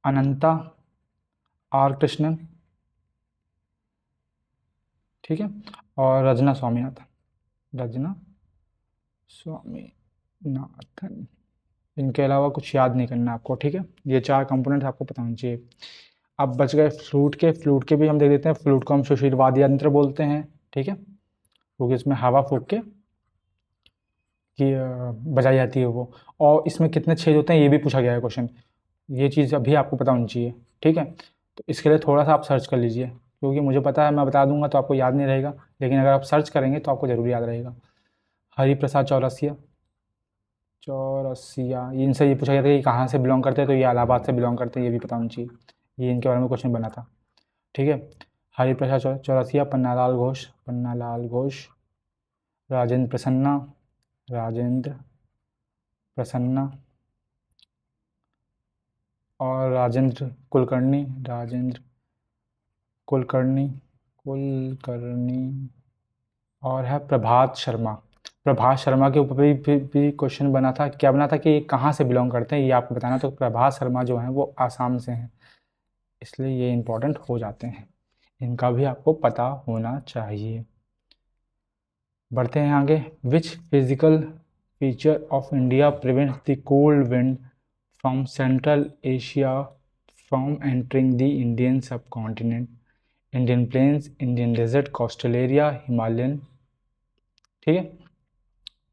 अनंता आर कृष्णन, ठीक है। और रजना स्वामीनाथन। इनके अलावा कुछ याद नहीं करना आपको, ठीक है। ये 4 कंपोनेंट्स आपको पता होने चाहिए। अब बच गए फ्लूट के भी हम देख लेते हैं। फ्लूट को हम सुशील वाद्य यंत्र बोलते हैं, ठीक है, क्योंकि इसमें हवा फूंक के बजाई जाती है वो। और इसमें कितने छेद होते हैं ये भी पूछा गया है क्वेश्चन, ये चीज़ अभी आपको पता होनी चाहिए, ठीक है। तो इसके लिए थोड़ा सा आप सर्च कर लीजिए, क्योंकि मुझे पता है मैं बता दूंगा तो आपको याद नहीं रहेगा, लेकिन अगर आप सर्च करेंगे तो आपको ज़रूर याद रहेगा। हरिप्रसाद चौरसिया, इनसे ये पूछा गया था कि कहाँ से बिलोंग करते हैं, तो ये इलाहाबाद से बिलोंग करते हैं, ये भी पता होना चाहिए। ये इनके बारे में क्वेश्चन बना था, ठीक है। हरिप्रसाद चौरसिया, पन्नालाल घोष, राजेंद्र प्रसन्ना और राजेंद्र कुलकर्णी और है प्रभात शर्मा के ऊपर भी क्वेश्चन बना था। क्या बना था कि ये कहाँ से बिलोंग करते हैं ये आपको बताना। तो प्रभात शर्मा जो हैं वो आसाम से हैं, इसलिए ये इम्पोर्टेंट हो जाते हैं, इनका भी आपको पता होना चाहिए। बढ़ते हैं आगे। Which physical feature of India prevents the cold wind from Central Asia from entering the Indian subcontinent? Indian plains, Indian desert, coastal area, Himalayan, ठीक है,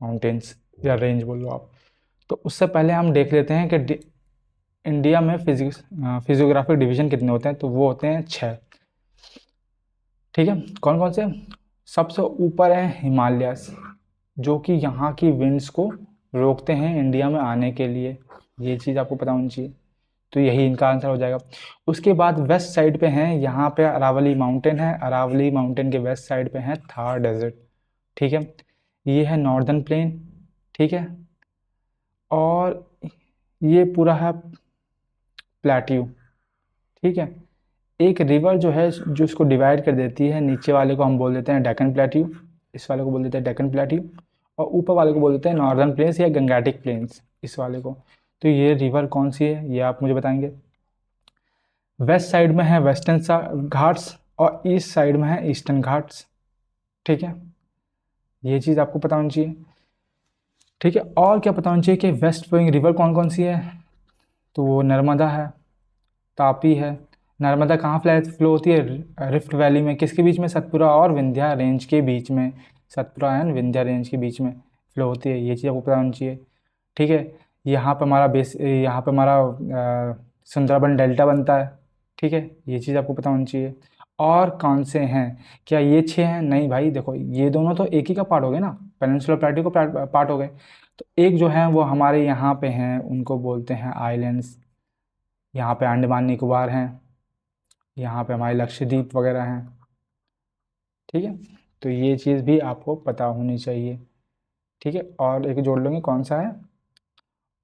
माउंटेन्स या रेंज बोलो आप। तो उससे पहले हम देख लेते हैं कि इंडिया में फिजियोग्राफिक डिवीजन कितने होते हैं। तो वो होते हैं 6, ठीक है। कौन कौन से? सबसे ऊपर है हिमालयस, जो कि यहाँ की विंड्स को रोकते हैं इंडिया में आने के लिए, ये चीज़ आपको पता होनी चाहिए। तो यही इनका आंसर हो जाएगा। उसके बाद वेस्ट साइड पे हैं, यहाँ पे अरावली माउंटेन है, अरावली माउंटेन के वेस्ट साइड पे है थार डेजर्ट, ठीक है। ये है नॉर्दर्न प्लेन, ठीक है। और ये पूरा है प्लेट्यू, ठीक है। एक रिवर जो है जो इसको डिवाइड कर देती है, नीचे वाले को हम बोल देते हैं डेक्कन प्लेट्यू, इस वाले को बोल देते हैं डेक्कन प्लेट्यू, और ऊपर वाले को बोल देते हैं नॉर्दर्न प्लेन्स या गंगेटिक प्लेन्स, इस वाले को। तो ये रिवर कौन सी है ये आप मुझे बताएंगे। वेस्ट साइड में है वेस्टर्न घाट्स और ईस्ट साइड में है ईस्टर्न घाट्स, ठीक है। ये चीज़ आपको पता होनी चाहिए, ठीक है। और क्या पता होना चाहिए कि वेस्ट फ्लोइंग रिवर कौन कौन सी है। तो वो नर्मदा है, तापी है। नर्मदा कहाँ फ्लो होती है? रिफ्ट वैली में। किसके बीच में? सतपुरा और विंध्या रेंज के बीच में, सतपुरा एंड विंध्या रेंज के बीच में फ्लो होती है, ये चीज़ आपको पता होनी चाहिए, ठीक है। यहाँ पे हमारा सुंदरबन डेल्टा बनता है, ठीक है, ये चीज़ आपको पता होनी चाहिए। और कौन से हैं? क्या ये 6 हैं? नहीं भाई, देखो ये दोनों तो एक ही का पार्ट हो गए ना, पेनिनसुलर प्लेटो को पार्ट हो गए। तो एक जो है वो हमारे यहाँ पे हैं, उनको बोलते हैं आइलैंड्स। यहाँ पे अंडमान निकोबार हैं, यहाँ पे हमारे लक्षद्वीप वगैरह हैं, ठीक है। तो ये चीज़ भी आपको पता होनी चाहिए, ठीक है। और एक जोड़ लेंगे कौन सा है,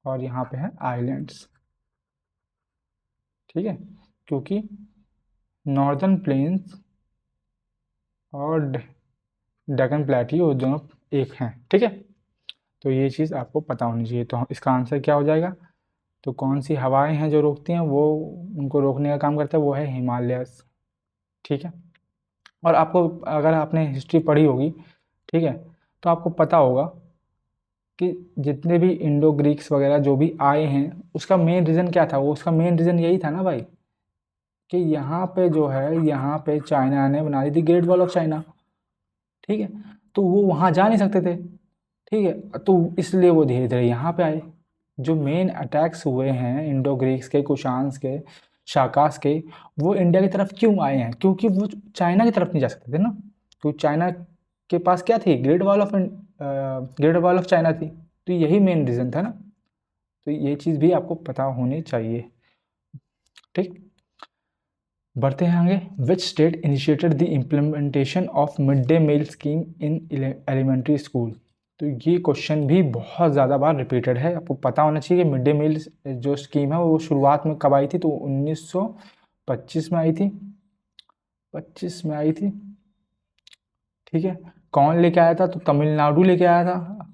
और यहाँ पे है आइलैंड्स, ठीक है, क्योंकि नॉर्दर्न प्लेन्स और डेक्कन प्लेट्यू दोनों एक हैं, ठीक है। तो ये चीज़ आपको पता होनी चाहिए। तो इसका आंसर क्या हो जाएगा? तो कौन सी हवाएं हैं जो रोकती हैं, वो उनको रोकने का काम करता है, वो है हिमालयस। ठीक है। और आपको, अगर आपने हिस्ट्री पढ़ी होगी, ठीक है, तो आपको पता होगा कि जितने भी इंडो ग्रीक्स वगैरह जो भी आए हैं, उसका मेन रीज़न क्या था? वो उसका मेन रीज़न यही था ना भाई, कि यहाँ पे जो है, यहाँ पे चाइना ने बना दी थी ग्रेट वॉल ऑफ चाइना। ठीक है। तो वो वहाँ जा नहीं सकते थे। ठीक है। तो इसलिए वो धीरे धीरे यहाँ पे आए। जो मेन अटैक्स हुए हैं इंडो ग्रीक्स के, कुशान्स के, शाकास के, वो इंडिया की तरफ क्यों आए हैं? क्योंकि वो चाइना की तरफ नहीं जा सकते थे ना, क्योंकि चाइना के पास क्या थी? ग्रेट वॉल ऑफ चाइना थी। तो यही मेन रीज़न था ना। तो ये चीज़ भी आपको पता होनी चाहिए। ठीक। बढ़ते हैं आगे। Which state initiated the implementation of mid day meal scheme in elementary school? तो ये क्वेश्चन भी बहुत ज़्यादा बार रिपीटेड है। आपको पता होना चाहिए कि मिड डे मील जो स्कीम है वो शुरुआत में कब आई थी? तो 1925 में आई थी। 25 में आई थी। ठीक है। कौन लेके आया था? तो तमिलनाडु लेके आया था।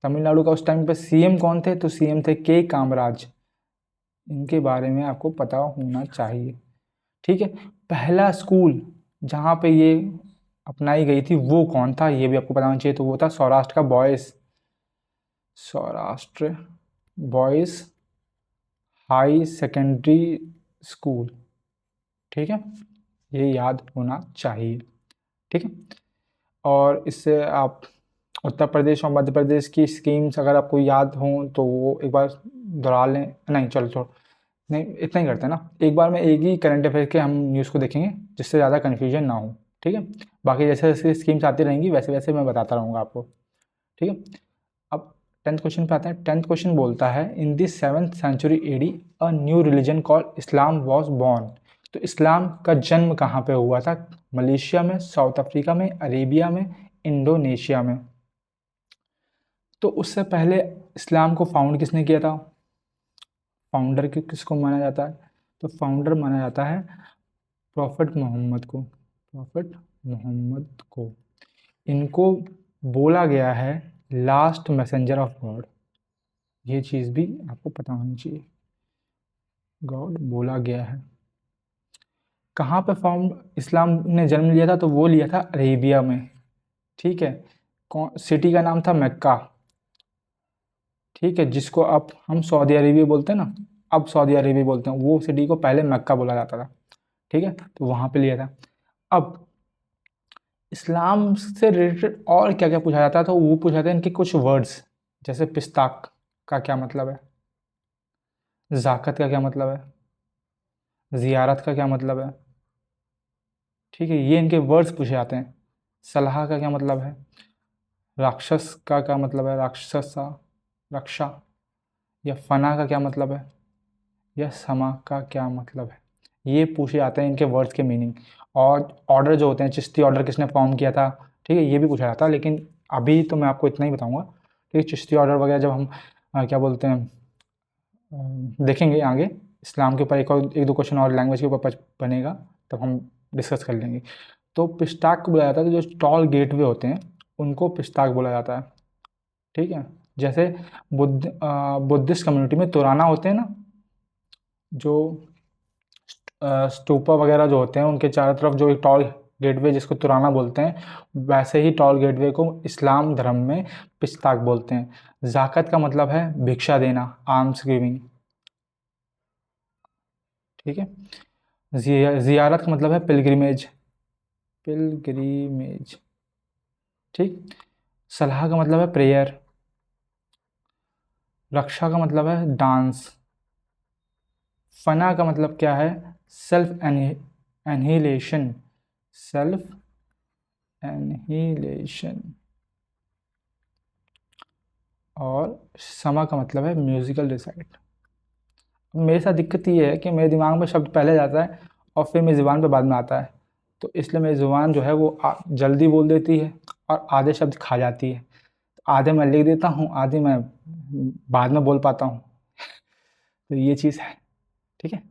तमिलनाडु का उस टाइम पे सीएम कौन थे? तो सीएम थे के कामराज। इनके बारे में आपको पता होना चाहिए। ठीक है। पहला स्कूल जहाँ पे ये अपनाई गई थी वो कौन था? ये भी आपको पता होना चाहिए। तो वो था सौराष्ट्र का Saurashtra boys high secondary school. ठीक है। ये याद होना चाहिए। ठीक है। और इससे आप उत्तर प्रदेश और मध्य प्रदेश की स्कीम्स अगर आपको याद हों तो वो एक बार दोहरा लें। नहीं, चलो छोड़ो, नहीं इतना ही करते हैं ना। एक बार में एक ही करंट अफेयर के हम न्यूज़ को देखेंगे, जिससे ज़्यादा कन्फ्यूजन ना हो। ठीक है। बाकी जैसे जैसे स्कीम्स आती रहेंगी वैसे वैसे मैं बताता रहूँगा आपको। ठीक है। अब 10th क्वेश्चन पे आते हैं। 10th क्वेश्चन बोलता है, in the 7th century AD a new religion called Islam was born. तो इस्लाम का जन्म कहाँ पे हुआ था? मलेशिया में, साउथ अफ्रीका में, अरेबिया में, इंडोनेशिया में। तो उससे पहले इस्लाम को फाउंड किसने किया था? फाउंडर किसको माना जाता है? तो फाउंडर माना जाता है प्रॉफिट मोहम्मद को। प्रॉफिट मोहम्मद को। इनको बोला गया है लास्ट मैसेंजर ऑफ गॉड। ये चीज़ भी आपको पता होनी चाहिए। गॉड बोला गया है। कहाँ पे फाउंड इस्लाम ने जन्म लिया था? तो वो लिया था अरेबिया में। ठीक है। कौन सिटी का नाम था? मक्का। ठीक है। जिसको अब हम सऊदी अरेबिया बोलते हैं ना, अब सऊदी अरेबिया बोलते हैं, वो सिटी को पहले मक्का बोला जाता था। ठीक है। तो वहाँ पे लिया था। अब इस्लाम से रिलेटेड और क्या क्या पूछा जाता है? तो वो पूछा जाता है इनके कुछ वर्ड्स, जैसे पिस्ताक का क्या मतलब है, ज़ाकत का क्या मतलब है, ज़ियारत का क्या मतलब है। ठीक है। ये इनके वर्ड्स पूछे जाते हैं। सलाह का क्या मतलब है, राक्षस का क्या मतलब है, राक्षसा, रक्षा, या फना का क्या मतलब है, या समा का क्या मतलब है। ये पूछे जाते हैं इनके वर्ड्स के मीनिंग। और ऑर्डर जो होते हैं, चिश्ती ऑर्डर किसने फॉर्म किया था, ठीक है, ये भी पूछा जाता है। लेकिन अभी तो मैं आपको इतना ही बताऊंगा। ठीक है। चिश्ती ऑर्डर वगैरह जब हम क्या बोलते हैं देखेंगे आगे, इस्लाम के ऊपर एक दो क्वेश्चन और लैंग्वेज के ऊपर बनेगा, तब हम डिस्कस कर लेंगे। तो पिस्ताक को बोला जाता है, तो जो टॉल गेटवे होते हैं उनको पिस्ताक बोला जाता है। ठीक है। जैसे बुद्धिस्ट कम्युनिटी में तुराना होते हैं ना, जो स्तूपा वगैरह जो होते हैं उनके चारों तरफ जो एक टॉल गेटवे जिसको तुराना बोलते हैं, वैसे ही टॉल गेटवे को इस्लाम धर्म में पिस्ताक बोलते हैं। ज़ाकत का मतलब है भिक्षा देना, आर्म्स गिविंग। ठीक है। ज़ियारत का मतलब है पिलग्रिमेज। पिलग्रिमेज। ठीक। सलाह का मतलब है प्रेयर। रक्षा का मतलब है डांस। फना का मतलब क्या है? Self annihilation. Self annihilation. और समा का मतलब है म्यूजिकल रिसाइट। मेरे साथ दिक्कत ये है कि मेरे दिमाग में शब्द पहले जाता है और फिर मेरी ज़ुबान पे बाद में आता है। तो इसलिए मेरी ज़ुबान जो है वो जल्दी बोल देती है और आधे शब्द खा जाती है। आधे मैं लिख देता हूँ, आधे मैं बाद में बोल पाता हूँ। तो ये चीज़ है। ठीक है।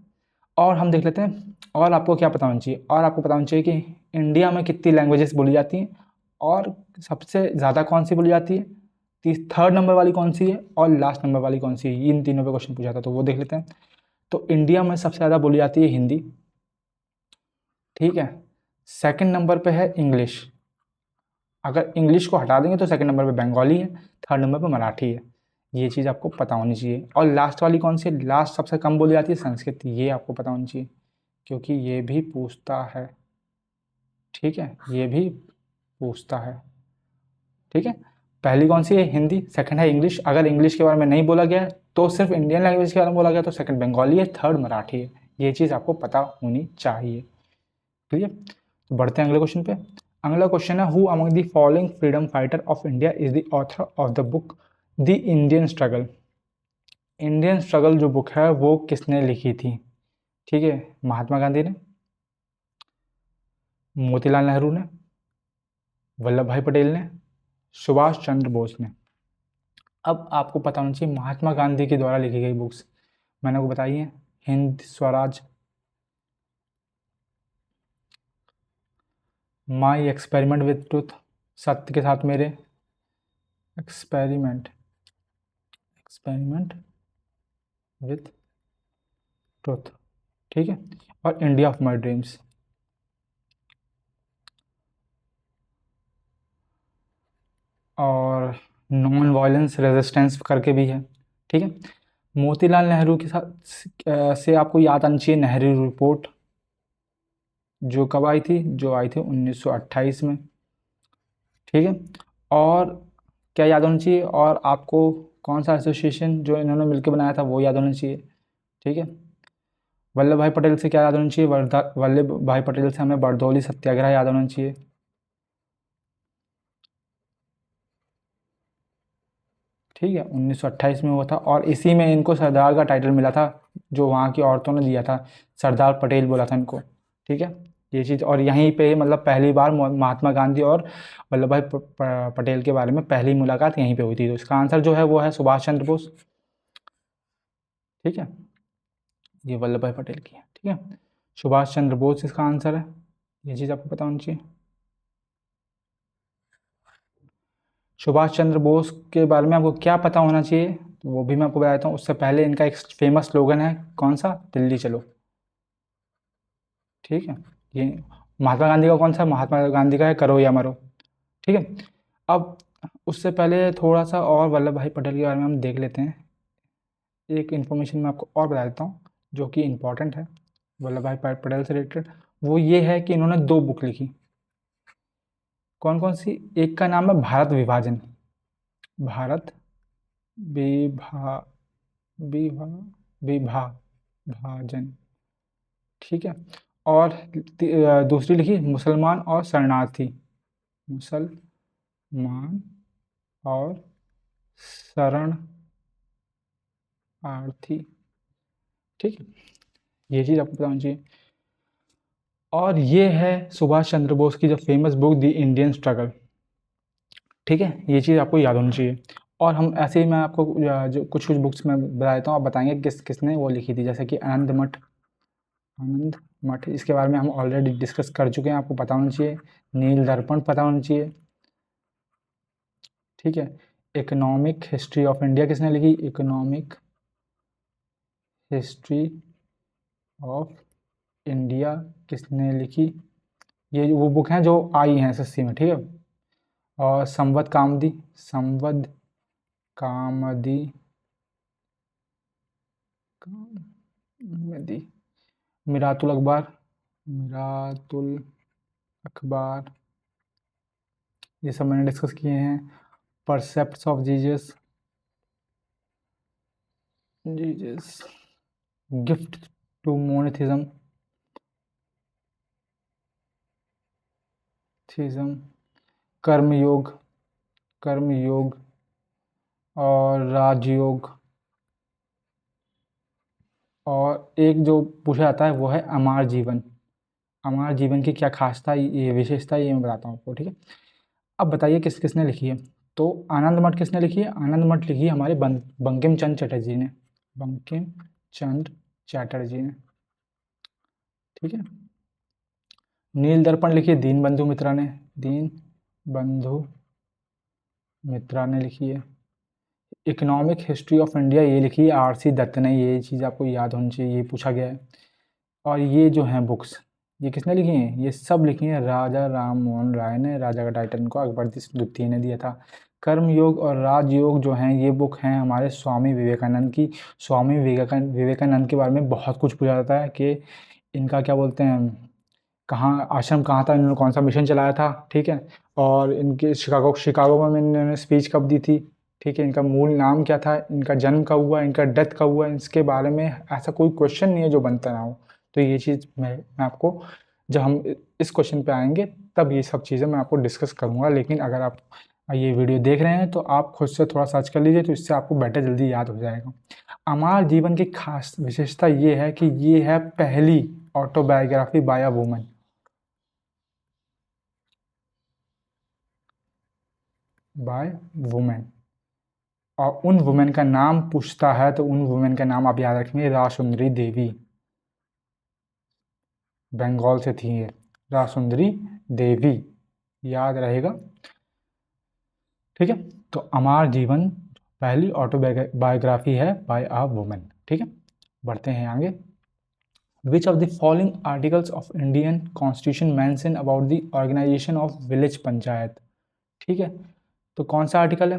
और हम देख लेते हैं, और आपको क्या पता होना चाहिए? और आपको पता होना चाहिए कि इंडिया में कितनी लैंग्वेजेस बोली जाती हैं और सबसे ज़्यादा कौन सी बोली जाती है? थर्ड नंबर वाली कौन सी है और लास्ट नंबर वाली कौन सी है, इन तीनों पे क्वेश्चन पूछा था, तो वो देख लेते हैं। तो इंडिया में सबसे ज़्यादा बोली जाती है हिंदी, ठीक है। सेकंड नंबर पे है इंग्लिश, अगर इंग्लिश को हटा देंगे तो सेकंड नंबर पे बंगाली है, थर्ड नंबर पे मराठी है, ये चीज़ आपको पता होनी चाहिए। और लास्ट वाली कौन सी है, लास्ट सबसे कम बोली जाती है संस्कृत, ये आपको पता होनी चाहिए क्योंकि ये भी पूछता है, ठीक है, ये भी पूछता है, ठीक है। पहली कौन सी है, हिंदी, सेकंड है इंग्लिश, अगर इंग्लिश के बारे में नहीं बोला गया तो सिर्फ इंडियन लैंग्वेज के बारे में बोला गया तो सेकंड बंगाली है, थर्ड मराठी है, ये चीज़ आपको पता होनी चाहिए, क्लियर। तो बढ़ते हैं अगले क्वेश्चन पे। अगला क्वेश्चन है, who among the following freedom fighter of India is the author of the book the Indian struggle. Indian struggle जो बुक है वो किसने लिखी थी, ठीक है। महात्मा गांधी ने, मोतीलाल नेहरू ने, वल्लभ भाई पटेल ने, सुभाष चंद्र बोस ने। अब आपको पता होना चाहिए महात्मा गांधी के द्वारा लिखी गई बुक्स मैंने आपको बताई है, Hind Swaraj, my experiment with truth, सत्य के साथ मेरे, एक्सपेरिमेंट विथ ट्रुथ, ठीक है, और इंडिया ऑफ माई ड्रीम्स। और नॉन वायलेंस रेजिस्टेंस करके भी है, ठीक है। मोतीलाल नेहरू के साथ से आपको याद आनी चाहिए नेहरू रिपोर्ट, जो कब आई थी, जो आई थी 1928 में, ठीक है। और क्या याद होना चाहिए, और आपको कौन सा एसोसिएशन जो इन्होंने मिलकर बनाया था वो याद होना चाहिए, ठीक है। वल्लभ भाई पटेल से क्या याद होना चाहिए, वल्लभ भाई पटेल से हमें बारडोली सत्याग्रह याद होना चाहिए, ठीक है, 1928 में हुआ था, और इसी में इनको सरदार का टाइटल मिला था, जो वहाँ की औरतों ने दिया था, सरदार पटेल बोला था इनको, ठीक है। ये चीज़, और यहीं पे मतलब पहली बार महात्मा गांधी और वल्लभ भाई पटेल के बारे में पहली मुलाकात यहीं पे हुई थी, तो इसका आंसर जो है वो है सुभाष चंद्र बोस, ठीक है। ये वल्लभ भाई पटेल की है, ठीक है, सुभाष चंद्र बोस इसका आंसर है, ये चीज़ आपको पता होनी चाहिए। सुभाष चंद्र बोस के बारे में आपको क्या पता होना चाहिए, तो वो भी मैं आपको बताता हूँ। उससे पहले इनका एक फेमस स्लोगन है, कौन सा, दिल्ली चलो, ठीक है। ये महात्मा गांधी का कौन सा, महात्मा गांधी का है करो या मरो, ठीक है। अब उससे पहले थोड़ा सा और वल्लभ भाई पटेल के बारे में हम देख लेते हैं। एक इन्फॉर्मेशन मैं आपको और बता देता हूँ जो कि इम्पोर्टेंट है वल्लभ भाई पटेल से रिलेटेड, वो ये है कि इन्होंने 2 बुक लिखी, कौन कौन सी, एक का नाम है भारत विभाजन, भारत विभा विभा विभा भाजन, ठीक है। और दूसरी लिखी मुसलमान और शरणार्थी, मुसलमान और शरणार्थी, ठीक है, ये चीज़ आपको पता होनी चाहिए। और ये है सुभाष चंद्र बोस की जो famous book the Indian struggle, ठीक है, ये चीज़ आपको याद होनी चाहिए। और हम ऐसे ही मैं आपको जो कुछ कुछ बुक्स में बता देता हूँ, आप बताएंगे किसने वो लिखी थी, जैसे कि आनंद मठ, इसके बारे में हम ऑलरेडी डिस्कस कर चुके हैं, आपको पता होना चाहिए। नील दर्पण पता होना चाहिए, ठीक है। इकोनॉमिक हिस्ट्री ऑफ इंडिया किसने लिखी, इकोनॉमिक हिस्ट्री ऑफ इंडिया किसने लिखी, ये वो बुक हैं जो आई हैं एसएससी में, ठीक है। और संवद कामदी कामदी, मिरातुल अखबार, ये सब मैंने डिस्कस किए हैं। परसेप्ट्स ऑफ जीजस, गिफ्ट टू मोनिथिज्म, कर्मयोग और राजयोग, और एक जो पूछा जाता है वो है अमर जीवन की क्या खासता, ये विशेषता, ये मैं बताता हूँ आपको, ठीक है। अब बताइए किसने लिखी है, तो आनंद मठ किसने लिखी है, आनंद मठ लिखी है हमारे बंकिम चंद्र चटर्जी ने, बंकिम चंद्र चटर्जी ने, ठीक है। नील दर्पण लिखी है दीन बंधु मित्रा ने लिखी है, इकोनॉमिक हिस्ट्री ऑफ इंडिया ये लिखी आर.सी. दत्त ने, ये चीज़ आपको याद होनी चाहिए, ये पूछा गया है। और ये जो हैं बुक्स, ये किसने लिखी हैं? ये सब लिखी हैं राजा राम मोहन राय ने। राजा का टाइटल इनको अकबर द्वितीय ने दिया था। कर्मयोग और राजयोग जो हैं ये बुक हैं हमारे स्वामी विवेकानंद की। स्वामी विवेकानंद के बारे में बहुत कुछ पूछा जाता है कि इनका क्या बोलते हैं, कहाँ आश्रम कहाँ था, इन्होंने कौन सा मिशन चलाया था, ठीक है, और इनके शिकागो में इन्होंने स्पीच कब दी थी, ठीक है, इनका मूल नाम क्या था, इनका जन्म कब हुआ, इनका डेथ कब हुआ, इसके बारे में ऐसा कोई क्वेश्चन नहीं है जो बनता ना हो। तो ये चीज़ मैं आपको, जब हम इस क्वेश्चन पे आएंगे तब ये सब चीज़ें मैं आपको डिस्कस करूँगा। लेकिन अगर आप ये वीडियो देख रहे हैं तो आप खुद से थोड़ा सर्च कर लीजिए, तो इससे आपको बेटर जल्दी याद हो जाएगा। अमर जीवन की खास विशेषता ये है कि ये है पहली autobiography by a woman. By women, और उन वुमेन का नाम पूछता है तो उन वुमेन का नाम आप याद रखेंगे, रासुंदरी देवी। बंगाल से थी ये, रासुंदरी देवी, याद रहेगा, ठीक है। तो अमर जीवन पहली ऑटोबायोग्राफी है बाय अ वुमेन, ठीक है। बढ़ते हैं आगे। Which of the following articles of Indian constitution mention about the organisation of village panchayat, ठीक है। तो कौन सा आर्टिकल है?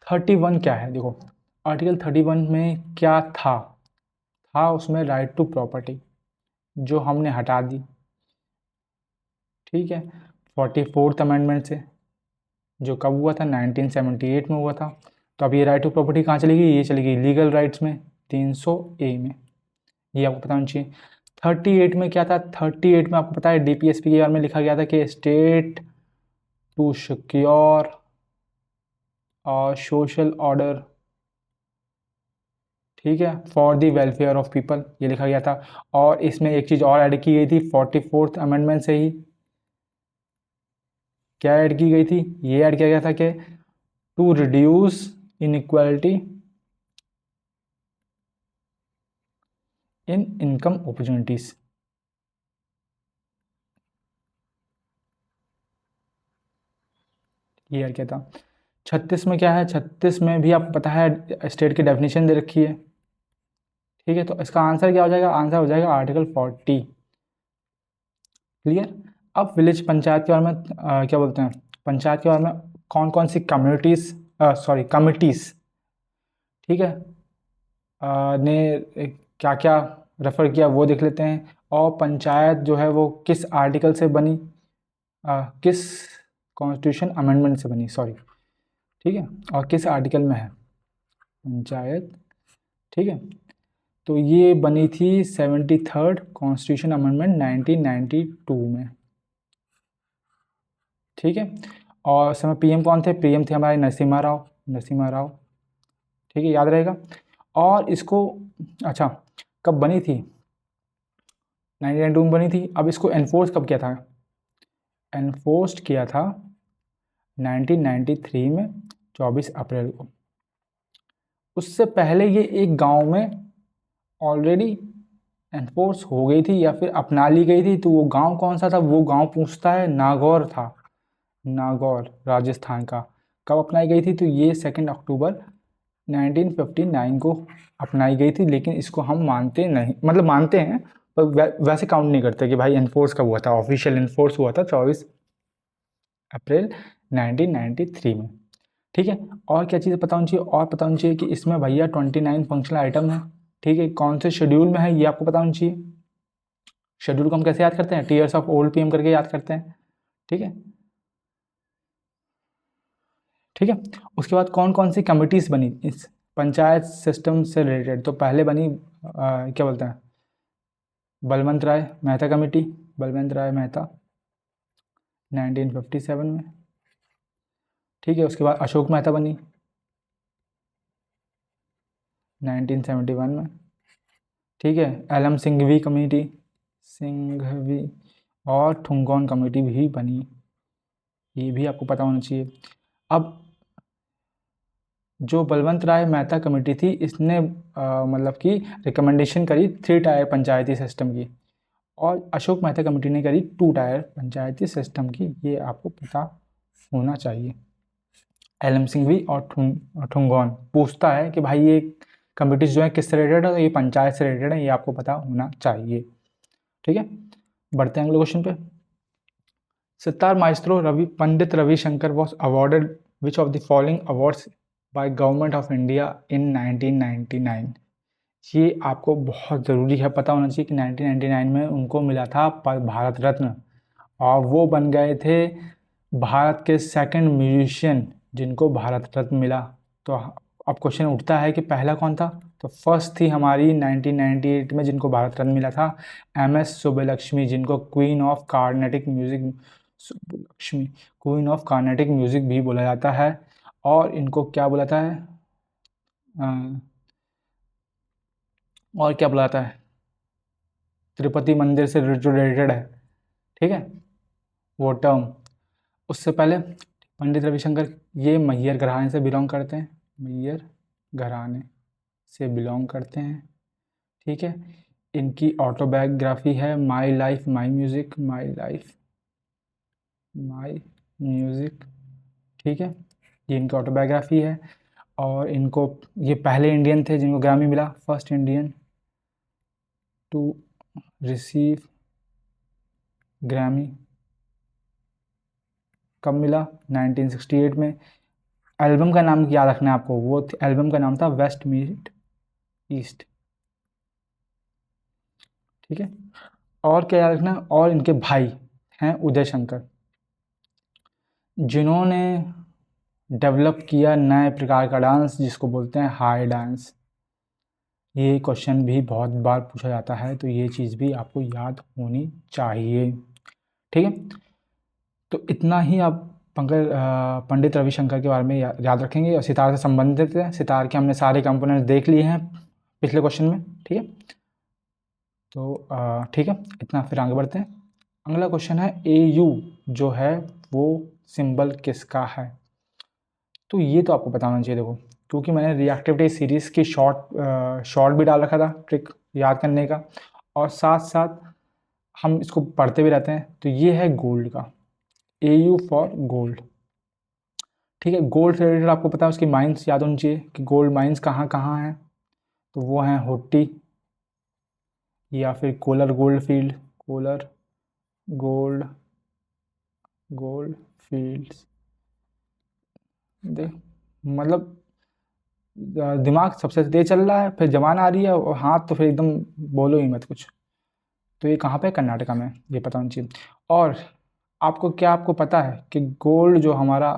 31 क्या है, देखो आर्टिकल 31 में क्या था उसमें राइट टू प्रॉपर्टी, जो हमने हटा दी, ठीक है, 44th अमेंडमेंट से, जो कब हुआ था, 1978 में हुआ था। तो अब ये राइट टू प्रॉपर्टी कहाँ चली गई? ये चली गई लीगल राइट्स में, 300A में, ये आपको पता होना चाहिए। 38 में क्या था? 38 में आपको पता है DPSP के बारे में लिखा गया था कि स्टेट टू सिक्योर और सोशल ऑर्डर, ठीक है, for the welfare of people, ये लिखा गया था। और इसमें एक चीज़ और ऐड की गई थी 44th अमेंडमेंट से ही, क्या ऐड की गई थी? ये ऐड किया गया था कि to reduce inequality in income opportunities. ये ऐड किया था। 36 में क्या है? 36 में भी आपको पता है स्टेट की डेफिनेशन दे रखी है, ठीक है। तो इसका आंसर क्या हो जाएगा? आंसर हो जाएगा आर्टिकल 40, क्लियर। अब विलेज पंचायत के बारे में क्या बोलते हैं, पंचायत के बारे में कौन कौन सी कमिटीज़, ठीक है, ने क्या क्या रेफ़र किया वो देख लेते हैं। और पंचायत जो है वो किस आर्टिकल से बनी, किस कॉन्स्टिट्यूशन अमेंडमेंट से बनी, सॉरी, ठीक है, और किस आर्टिकल में है पंचायत, ठीक है। तो ये बनी थी 73rd कॉन्स्टिट्यूशन अमेंडमेंट 1992 में, ठीक है। और उस समय PM कौन थे? PM थे हमारे नरसिम्हा राव, ठीक है, याद रहेगा। और इसको, अच्छा, कब बनी थी? 1992 में बनी थी। अब इसको एनफोर्स कब किया था? एनफोर्स्ड किया था 1993 में, 24 अप्रैल को। उससे पहले ये एक गांव में ऑलरेडी एनफोर्स हो गई थी या फिर अपना ली गई थी। तो वो गांव कौन सा था? वो गांव पूछता है, नागौर था, नागौर राजस्थान का। कब अपनाई गई थी? तो ये 2 अक्टूबर 1959 को अपनाई गई थी। लेकिन इसको हम मानते नहीं, मतलब मानते हैं पर वैसे काउंट नहीं करते कि भाई एनफोर्स कब हुआ था। ऑफिशियल एनफोर्स हुआ था 24 अप्रैल 1993 में, ठीक है। और क्या चीज़ पता होनी चाहिए? और पता होनी चाहिए कि इसमें भैया 29 फंक्शनल आइटम है, ठीक है। कौन से शेड्यूल में है ये आपको पता होना चाहिए। शेड्यूल को हम कैसे याद करते हैं? टीयर्स ऑफ ओल्ड PM करके याद करते हैं, ठीक है, ठीक है। उसके बाद कौन कौन सी कमिटीज़ बनी इस पंचायत सिस्टम से रिलेटेड? तो पहले बनी क्या बोलते हैं, बलवंत राय मेहता कमेटी, बलवंत राय मेहता 1957 में, ठीक है। उसके बाद अशोक मेहता बनी 1971 में, ठीक है। LM सिंघवी कमेटी, सिंघवी और ठुंगौन कमेटी भी बनी, ये भी आपको पता होना चाहिए। अब जो बलवंत राय मेहता कमेटी थी, इसने मतलब कि रिकमेंडेशन करी 3 टायर पंचायती सिस्टम की, और अशोक मेहता कमेटी ने करी 2 टायर पंचायती सिस्टम की, ये आपको पता होना चाहिए। एलएमसिंघवी और ठुंगोन पूछता है कि भाई ये कम्युनिटीज जो है किससे रिलेटेड है, तो ये पंचायत से रिलेटेड है, ये आपको पता होना चाहिए। ठीक है, बढ़ते हैं अगले क्वेश्चन पे। Sitar maestro Pandit Ravishankar was awarded which of the following awards by government of India in 1999। ये आपको बहुत ज़रूरी है पता होना चाहिए कि 1999 में उनको मिला था भारत रत्न, और वो बन गए थे भारत के सेकंड म्यूजिशियन जिनको भारत रत्न मिला। तो अब क्वेश्चन उठता है कि पहला कौन था, तो फर्स्ट थी हमारी 1998 में जिनको भारत रत्न मिला था एमएस सुब्बलक्ष्मी, जिनको queen of Carnatic music, Subbulakshmi queen of Carnatic music भी बोला जाता है। और इनको क्या बोला जाता है, और क्या बोला जाता है, तिरुपति मंदिर से जो रिलेटेड है, ठीक है वो टर्म। उससे पहले पंडित रविशंकर ये मैयर घराने से बिलोंग करते हैं, मैयर घराने से बिलोंग करते हैं, ठीक है। इनकी ऑटोबायोग्राफी है my life my music, my life my music, ठीक है, ये इनकी ऑटोबायोग्राफी है। और इनको ये पहले इंडियन थे जिनको ग्रामी मिला, फर्स्ट इंडियन टू रिसीव ग्रामी। कब मिला, 1968 में। एल्बम का नाम याद रखना है आपको, वो एल्बम का नाम था वेस्ट मीट ईस्ट, ठीक है। और क्या याद रखना, और इनके भाई हैं उदय शंकर, जिन्होंने डेवलप किया नए प्रकार का डांस जिसको बोलते हैं हाई डांस। ये क्वेश्चन भी बहुत बार पूछा जाता है, तो ये चीज़ भी आपको याद होनी चाहिए, ठीक है। तो इतना ही आप पंडित रविशंकर के बारे में याद रखेंगे। और सितार से संबंधित है, सितार के हमने सारे कंपोनेंट्स देख लिए हैं पिछले क्वेश्चन में, ठीक है। तो ठीक है, इतना, फिर आगे बढ़ते हैं। अगला क्वेश्चन है AU जो है वो सिंबल किसका है। तो ये तो आपको पता होना चाहिए, देखो क्योंकि मैंने रिएक्टिविटी सीरीज़ की शॉर्ट भी डाल रखा था ट्रिक याद करने का, और साथ साथ हम इसको पढ़ते भी रहते हैं। तो ये है गोल्ड का, AU फॉर गोल्ड, ठीक है। गोल्ड से रिलेटेड आपको पता है उसकी माइंस याद होनी चाहिए कि गोल्ड माइंस कहाँ कहाँ हैं, तो वो हैं होट्टी या फिर Kolar gold field, Kolar gold fields. देख मतलब दिमाग सबसे तेज चल रहा है, फिर जबान आ रही है और हाथ तो फिर एकदम बोलो ही मत कुछ। तो ये कहाँ पे, कर्नाटका में, ये पता होना चाहिए। और आपको पता है कि गोल्ड जो हमारा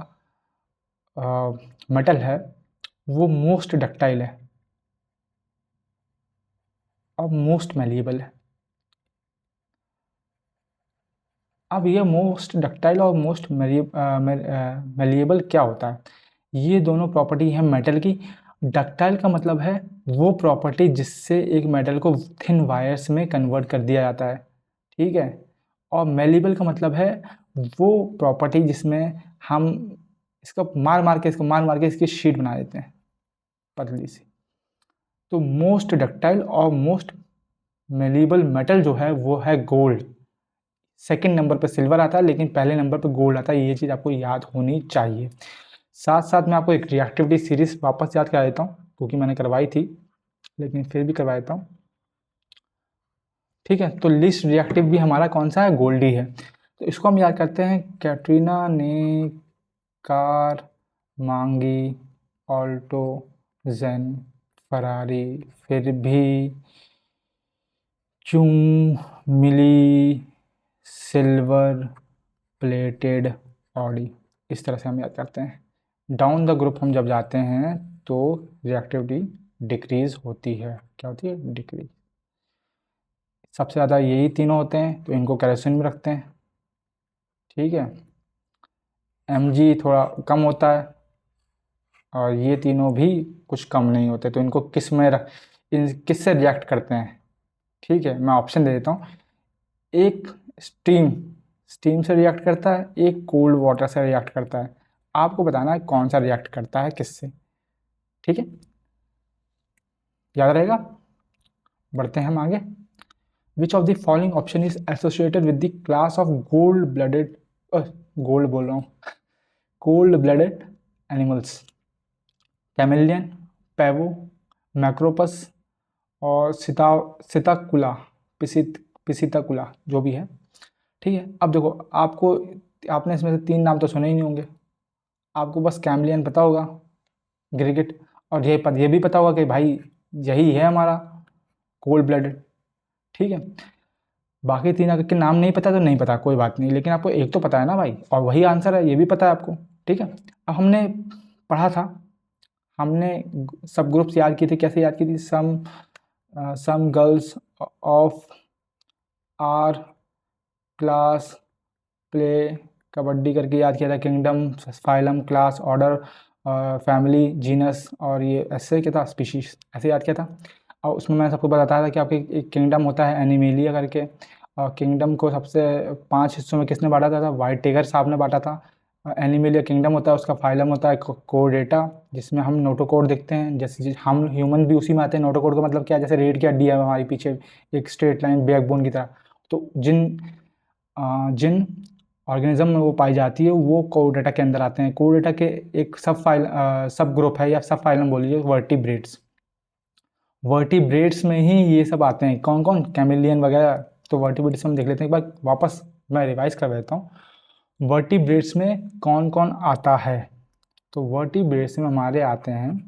मेटल है वो मोस्ट डक्टाइल है और मोस्ट मैलिएबल है। अब ये मोस्ट डक्टाइल और मोस्ट मैलिएबल क्या होता है, ये दोनों प्रॉपर्टी है मेटल की। डक्टाइल का मतलब है वो प्रॉपर्टी जिससे एक मेटल को थिन वायर्स में कन्वर्ट कर दिया जाता है, ठीक है। और मैलिएबल का मतलब है वो प्रॉपर्टी जिसमें हम इसको मार मार के इसकी शीट बना देते हैं पतली सी। तो मोस्ट डक्टाइल और मोस्ट मैलिएबल मेटल जो है वो है गोल्ड। सेकंड नंबर पर सिल्वर आता है, लेकिन पहले नंबर पर गोल्ड आता है, ये चीज़ आपको याद होनी चाहिए। साथ साथ मैं आपको एक रिएक्टिविटी सीरीज वापस याद करा देता हूँ क्योंकि मैंने करवाई थी, लेकिन फिर भी करवा देता हूँ, ठीक है। तो लिस्ट रिएक्टिव भी हमारा कौन सा है, गोल्ड ही है। तो इसको हम याद करते हैं, कैटरीना ने कार मांगी ऑल्टो जेन फरारी, फिर भी क्यों मिली सिल्वर प्लेटेड ऑडी। इस तरह से हम याद करते हैं। डाउन द ग्रुप हम जब जाते हैं तो रिएक्टिविटी डिक्रीज होती है, क्या होती है, डिक्रीज। सबसे ज़्यादा यही तीनों होते हैं तो इनको कैरोसिन में रखते हैं, ठीक है। Mg थोड़ा कम होता है और ये तीनों भी कुछ कम नहीं होते, तो इनको किस में किससे रिएक्ट करते हैं, ठीक है। मैं ऑप्शन दे देता हूँ, एक स्टीम से रिएक्ट करता है, एक कोल्ड वाटर से रिएक्ट करता है। आपको बताना है कौन सा रिएक्ट करता है किससे, ठीक है, याद रहेगा। बढ़ते हैं हम आगे। Which of the following option is associated with the class of gold blooded, cold blooded animals, chameleon, Pavo, Macropus और सिताकुला, पिसिताकुला जो भी है। ठीक है, अब देखो आपको, आपने इसमें से 3 नाम तो सुने ही नहीं होंगे, आपको बस कैमेलियन पता होगा, गिरगिट, और ये भी पता होगा कि भाई यही है हमारा कोल्ड ब्लडेड। ठीक है, बाकी 3 अगर के नाम नहीं पता तो नहीं पता, कोई बात नहीं, लेकिन आपको एक तो पता है ना भाई, और वही आंसर है, ये भी पता है आपको। ठीक है, अब हमने पढ़ा था, हमने सब ग्रुप्स याद की थी, कैसे याद की थी, some girls of our class play kabaddi करके याद किया था, kingdom, phylum, class, order, family, genus, और ये ऐसे क्या था, स्पीशीज, ऐसे याद किया था। और उसमें मैंने सबको बताया था कि आपके एक किंगडम होता है एनिमेलिया करके, और किंगडम को सबसे 5 हिस्सों में किसने बांटा था, वाइट टिगर साहब ने बांटा था। एनिमेलिया किंगडम होता है, उसका फाइलम होता है कोर्डेटा, जिसमें हम नोटोकोड देखते हैं, जैसे हम ह्यूमन भी उसी में आते हैं। नोटोकोड का मतलब क्या है, जैसे रीढ़ की हड्डी है हमारी पीछे, एक स्ट्रेट लाइन बैकबोन की तरह, तो जिन ऑर्गेनिज्म में वो पाई जाती है वो कोर्डेटा के अंदर आते हैं। कोर्डेटा के एक सब ग्रुप है या सब फाइलम बोलिए, वर्टिब्रेट्स। वर्टिब्रेट्स में ही ये सब आते हैं, कौन कौन, कैमेलियन वगैरह। तो वर्टिब्रेट्स में हम देख लेते हैं एक बार, वापस मैं रिवाइज कर देता हूँ वर्टिब्रेट्स में कौन कौन आता है। तो वर्टिब्रेट्स में हमारे आते हैं,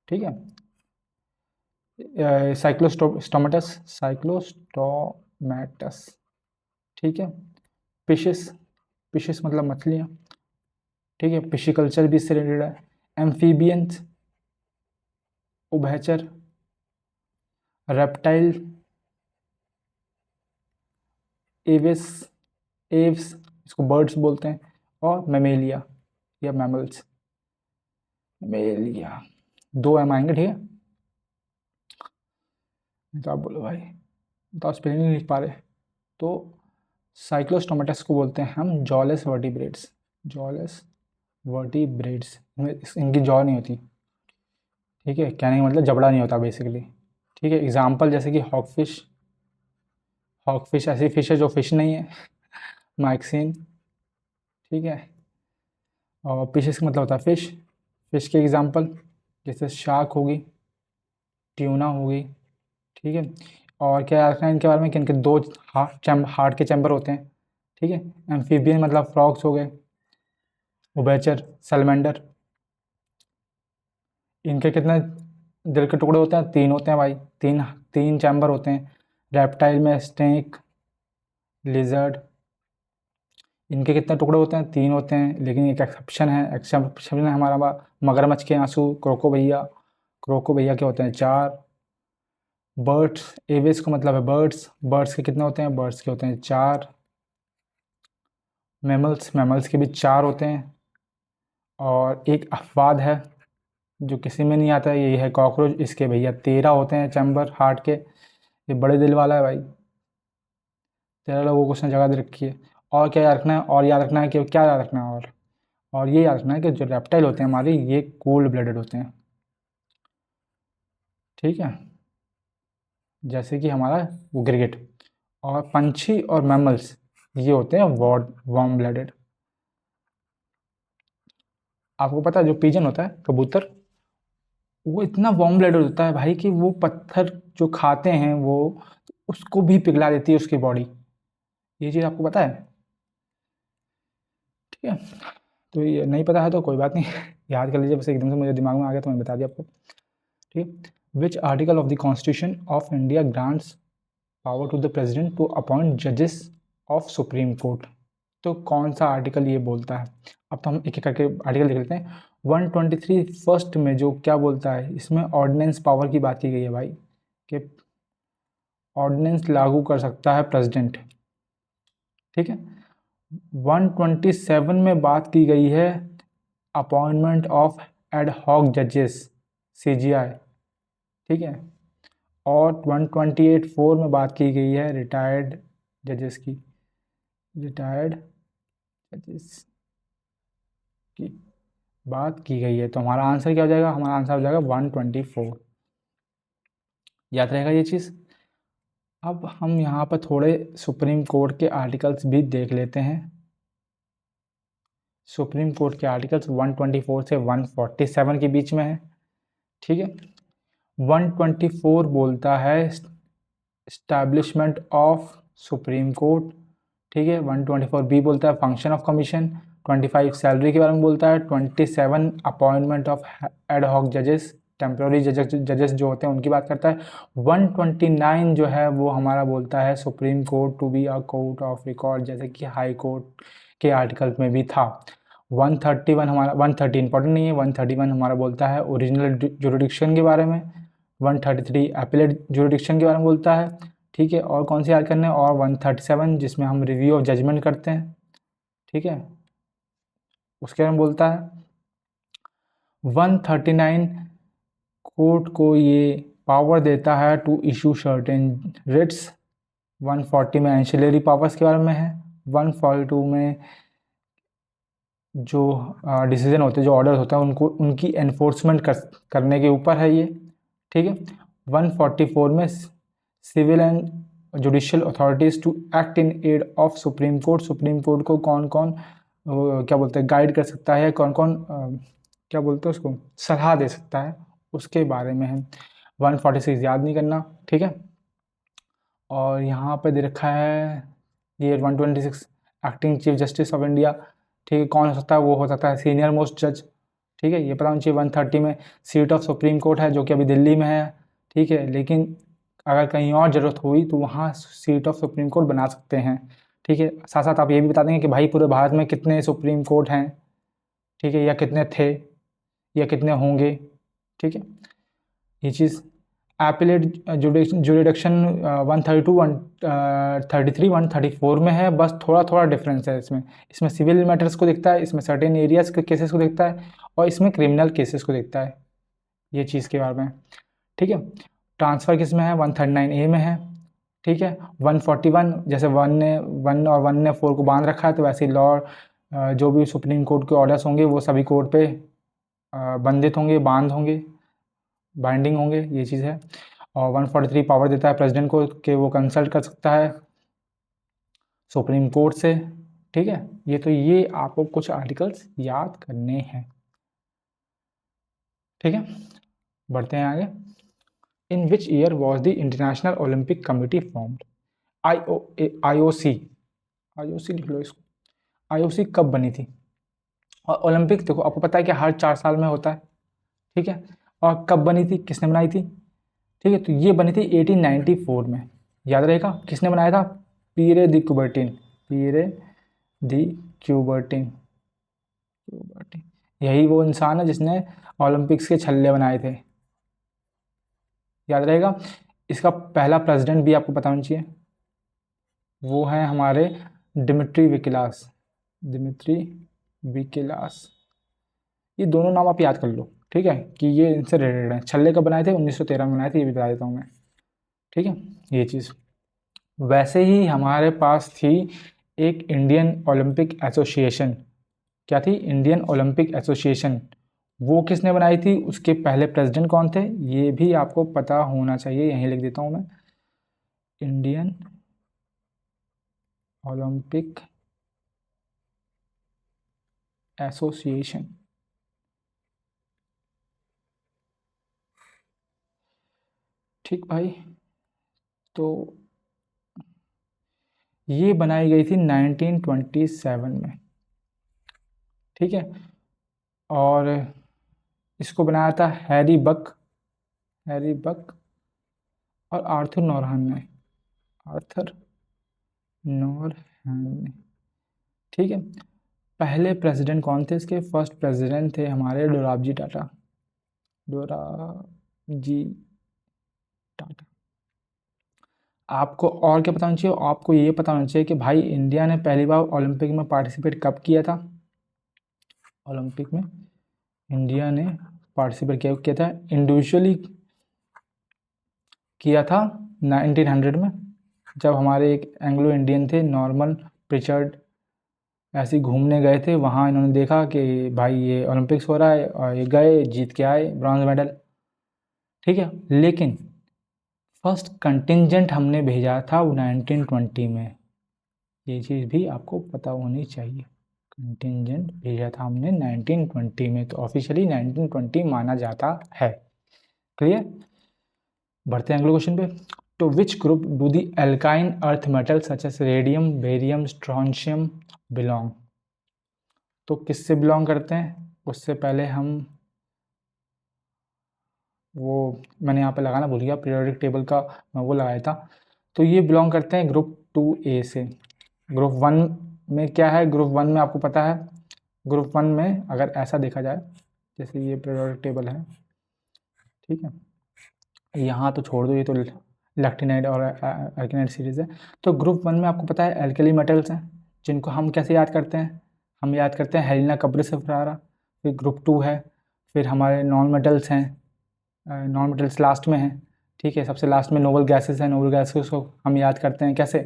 ठीक है, साइक्लोस्टोमेटस, ठीक है, फिशेस, फिशेस मतलब मछलियाँ, ठीक है, पिशिकल्चर भी इससे रिलेटेड है, एम्फीबियंस, उभयचर, रेप्टाइल, एविस, एव्स, इसको बर्ड्स बोलते हैं, और मेमेलिया या मैमल्स, मेमेलिया, 2 एम आएंगे, ठीक है। तो आप बोलो भाई, तो स्पेलिंग नहीं लिख पा रहे, तो साइक्लोस्टोमेटस को बोलते हैं हम जॉलेस वर्टिब्रेट्स, जॉलेस वर्टिब्रेट्स, इनकी जॉ नहीं होती, ठीक है, कहने का मतलब जबड़ा नहीं होता बेसिकली। ठीक है, एग्जाम्पल जैसे कि हॉकफिश, हॉकफिश ऐसी फिश है जो फिश नहीं है, माइक्सिन, ठीक है, और फिशेस का मतलब होता है फिश, फिश के एग्जाम्पल जैसे शार्क होगी, ट्यूना होगी, ठीक है। और क्या याद रखना है इनके बारे में कि इनके 2 हार्ट के चैम्बर होते हैं, ठीक है। एम्फीबियन मतलब फ्रॉग्स हो गए, उभयचर सैलमेंडर, इनके कितने दिल के टुकड़े होते हैं, 3 होते हैं भाई, 3 चैम्बर होते हैं। रेप्टाइल में स्नेक, लिजर्ड, इनके कितने टुकड़े होते हैं, 3 होते हैं, लेकिन एक एक्सेप्शन है, एक्सेप्शन है हमारा मगरमच्छ के आंसू, क्रोको भैया के होते हैं 4। बर्ड्स, एविस का मतलब है बर्ड्स, बर्ड्स के कितने होते हैं, बर्ड्स के होते हैं 4। मैमल्स, मैमल्स के भी 4 होते हैं। और एक अफवाद है जो किसी में नहीं आता है, ये है कॉकरोच, इसके भैया 13 होते हैं चैम्बर हार्ट के, ये बड़े दिल वाला है भाई, 13 लोगों को उसने जगह दे रखी है। और क्या याद रखना है, और याद रखना है कि क्या याद रखना है, और ये याद रखना है कि जो रेप्टाइल होते हैं हमारे, ये कोल्ड ब्लडेड होते हैं, ठीक है, जैसे कि हमारा वो गिरगिट। और पंछी और मैमल्स ये होते हैं वार्म ब्लडेड। आपको पता है जो पीजन होता है, कबूतर, वो इतना वार्म ब्लडेड होता है भाई कि वो पत्थर जो खाते हैं वो उसको भी पिघला देती है उसकी बॉडी, ये चीज़ आपको पता है, ठीक है। तो ये नहीं पता है तो कोई बात नहीं, याद कर लीजिए, बस एकदम से मुझे दिमाग में आ गया तो मैं बता दिया आपको, ठीक है। Which article of the constitution of India grants power to the president to appoint जजेस ऑफ सुप्रीम कोर्ट। तो कौन सा आर्टिकल ये बोलता है, अब तो हम एक एक करके आर्टिकल देख लेते हैं। 123 फर्स्ट में जो क्या बोलता है, इसमें ऑर्डिनेंस पावर की बात की गई है भाई, कि ऑर्डिनेंस लागू कर सकता है प्रेसिडेंट, ठीक है। 127 में बात की गई है अपॉइंटमेंट ऑफ एड हॉक जजेस, CGI, ठीक है। और 128(4) में बात की गई है रिटायर्ड जजेस की, रिटायर्ड जजेस की बात की गई है। तो हमारा आंसर क्या हो जाएगा, हमारा आंसर हो जाएगा 124, याद रहेगा ये चीज़। अब हम यहाँ पर थोड़े सुप्रीम कोर्ट के आर्टिकल्स भी देख लेते हैं। सुप्रीम कोर्ट के आर्टिकल्स 124 से 147 के बीच में है। ठीक है, 124 बोलता है एस्टैब्लिशमेंट ऑफ सुप्रीम कोर्ट। ठीक है, 124 बी बोलता है फंक्शन ऑफ कमीशन। 25 सैलरी के बारे में बोलता है। 27 अपॉइंटमेंट ऑफ एड हॉक जजेस, टेम्प्रोरी जजेस जो होते हैं उनकी बात करता है। 129 जो है वो हमारा बोलता है supreme court to be a court of record, जैसे कि हाई कोर्ट के आर्टिकल में भी था। 131 हमारा 130 इंपॉर्टेंट नहीं है। 131 हमारा बोलता है ओरिजिनल जुरिडिक्शन के बारे में। 133 अपीलेट जुरिडिक्शन के बारे में बोलता है। ठीक है, और कौन सी याद करने, और 137 जिसमें हम रिव्यू ऑफ जजमेंट करते हैं। ठीक है, उसके बारे में बोलता है। 139 कोर्ट को ये पावर देता है टू इशू सर्टेन रिट्स। 140 में एंशिलरी पावर्स के बारे में है। 142 में जो डिसीजन होते हैं, जो ऑर्डर होता है, उनको उनकी एनफोर्समेंट करने के ऊपर है ये। ठीक है, 144 में civil and judicial authorities to act in aid of supreme court. Supreme court को कौन कौन क्या बोलते हैं गाइड कर सकता है, कौन कौन क्या बोलते हैं उसको सलाह दे सकता है, उसके बारे में है। 146 याद नहीं करना। ठीक है, और यहाँ पे दे रखा है ये 126 acting chief justice of India. ठीक है, कौन हो सकता है, वो हो सकता है सीनियर मोस्ट जज। ठीक है, ये पता होना चाहिए। 130 में सीट ऑफ सुप्रीम कोर्ट है जो कि अभी दिल्ली में है। ठीक है, लेकिन अगर कहीं और ज़रूरत हुई तो वहाँ सीट ऑफ सुप्रीम कोर्ट बना सकते हैं। ठीक है, साथ साथ आप ये भी बता देंगे कि भाई पूरे भारत में कितने सुप्रीम कोर्ट हैं। ठीक है, या कितने थे या कितने होंगे। ठीक है, ये चीज़ एपिलेट जुरिडिक्शन 132 133 134 में है। बस थोड़ा थोड़ा डिफरेंस है इसमें। इसमें सिविल मैटर्स को देखता है, इसमें सर्टेन एरियाज़ के केसेस को देखता है, और इसमें क्रिमिनल केसेस को देखता है। ये चीज़ के बारे में। ठीक है, ट्रांसफ़र किस में है, 139A में है। ठीक है, 141 जैसे 1 और 1 ने 4 को बांध रखा है, तो वैसे ही लॉ जो भी सुप्रीम कोर्ट के ऑर्डर्स होंगे वो सभी कोर्ट पे बंधित होंगे, बांध होंगे, बाइंडिंग होंगे। ये चीज़ है। और 143 पावर देता है प्रेसिडेंट को कि वो कंसल्ट कर सकता है सुप्रीम कोर्ट से। ठीक है, ये आपको कुछ आर्टिकल्स याद करने हैं। ठीक है, बढ़ते हैं आगे। In which year was the International Olympic Committee formed. IOC लिख लो इसको। IOC कब बनी थी? और ओलंपिक देखो आपको पता है कि हर 4 साल में होता है। ठीक है, और कब बनी थी, किसने बनाई थी? ठीक है, तो ये बनी थी 1894 में। याद रहेगा किसने बनाया था? पीरे दी क्यूबर्टिन। यही वो इंसान है जिसने ओलंपिक्स के छल्ले बनाए थे। याद रहेगा। इसका पहला प्रेसिडेंट भी आपको पता होना चाहिए, वो हैं हमारे डिमित्री विकिलास। ये दोनों नाम आप याद कर लो। ठीक है, कि ये इनसे रिलेटेड है। छल्ले कब बनाए थे? 1913 में बनाए थे, ये भी बता देता हूँ मैं। ठीक है, ये चीज़। वैसे ही हमारे पास थी एक इंडियन ओलंपिक एसोसिएशन। क्या थी? Indian Olympic association. वो किसने बनाई थी? उसके पहले प्रेसिडेंट कौन थे? ये भी आपको पता होना चाहिए। यहीं लिख देता हूँ मैं, इंडियन ओलंपिक एसोसिएशन। ठीक भाई, तो ये बनाई गई थी 1927 में। ठीक है, और इसको बनाया था हैरी बक और आर्थर नॉरहेम ने। ठीक है, पहले प्रेसिडेंट कौन थे इसके? फर्स्ट प्रेसिडेंट थे हमारे डोराबजी टाटा। आपको और क्या पता होना चाहिए? आपको ये पता होना चाहिए कि भाई इंडिया ने पहली बार ओलंपिक में पार्टिसिपेट कब किया था? ओलंपिक में इंडिया ने पार्टिसिपेट किया था इंडिविजुअली किया था 1900 में, जब हमारे एक एंग्लो इंडियन थे नॉर्मन प्रिचर्ड, ऐसे ही घूमने गए थे। वहाँ इन्होंने देखा कि भाई ये ओलंपिक्स हो रहा है, और ये गए, जीत के आए ब्रॉन्ज मेडल। ठीक है, लेकिन फर्स्ट कंटिंजेंट हमने भेजा था वो 1920 में। ये चीज़ भी आपको पता होनी चाहिए। कंटिजेंट भेजा था हमने 1920 में, तो ऑफिशियली 1920 माना जाता है। क्लियर। बढ़ते हैं अगले क्वेश्चन पे। तो which group do the alkyne earth metal such as radium, barium, strontium belong? तो किससे बिलोंग करते हैं, उससे पहले हम वो मैंने यहाँ पे लगाना भूल गया, पीरियोडिक टेबल का मैं वो लगाया था। तो ये बिलोंग करते हैं ग्रुप 2A से। ग्रुप 1 में क्या है, ग्रुप 1 में आपको पता है, ग्रुप 1 में अगर ऐसा देखा जाए, जैसे ये पीरियोडिक टेबल है, ठीक है, यहाँ तो छोड़ दो, ये तो लैक्टिनाइड और एल्केनाइड सीरीज़ है। तो ग्रुप 1 में आपको पता है एल्कली मेटल्स हैं, जिनको हम कैसे याद करते हैं, हम याद करते हैं हेलिना कब्रिसिफेरा। फिर ग्रुप 2 है, फिर हमारे नॉन मेटल्स हैं, नॉन मेटल्स लास्ट में हैं, ठीक है। सबसे लास्ट में नोबल गैसेस हैं, नोबल गैसेस को हम याद करते हैं कैसे,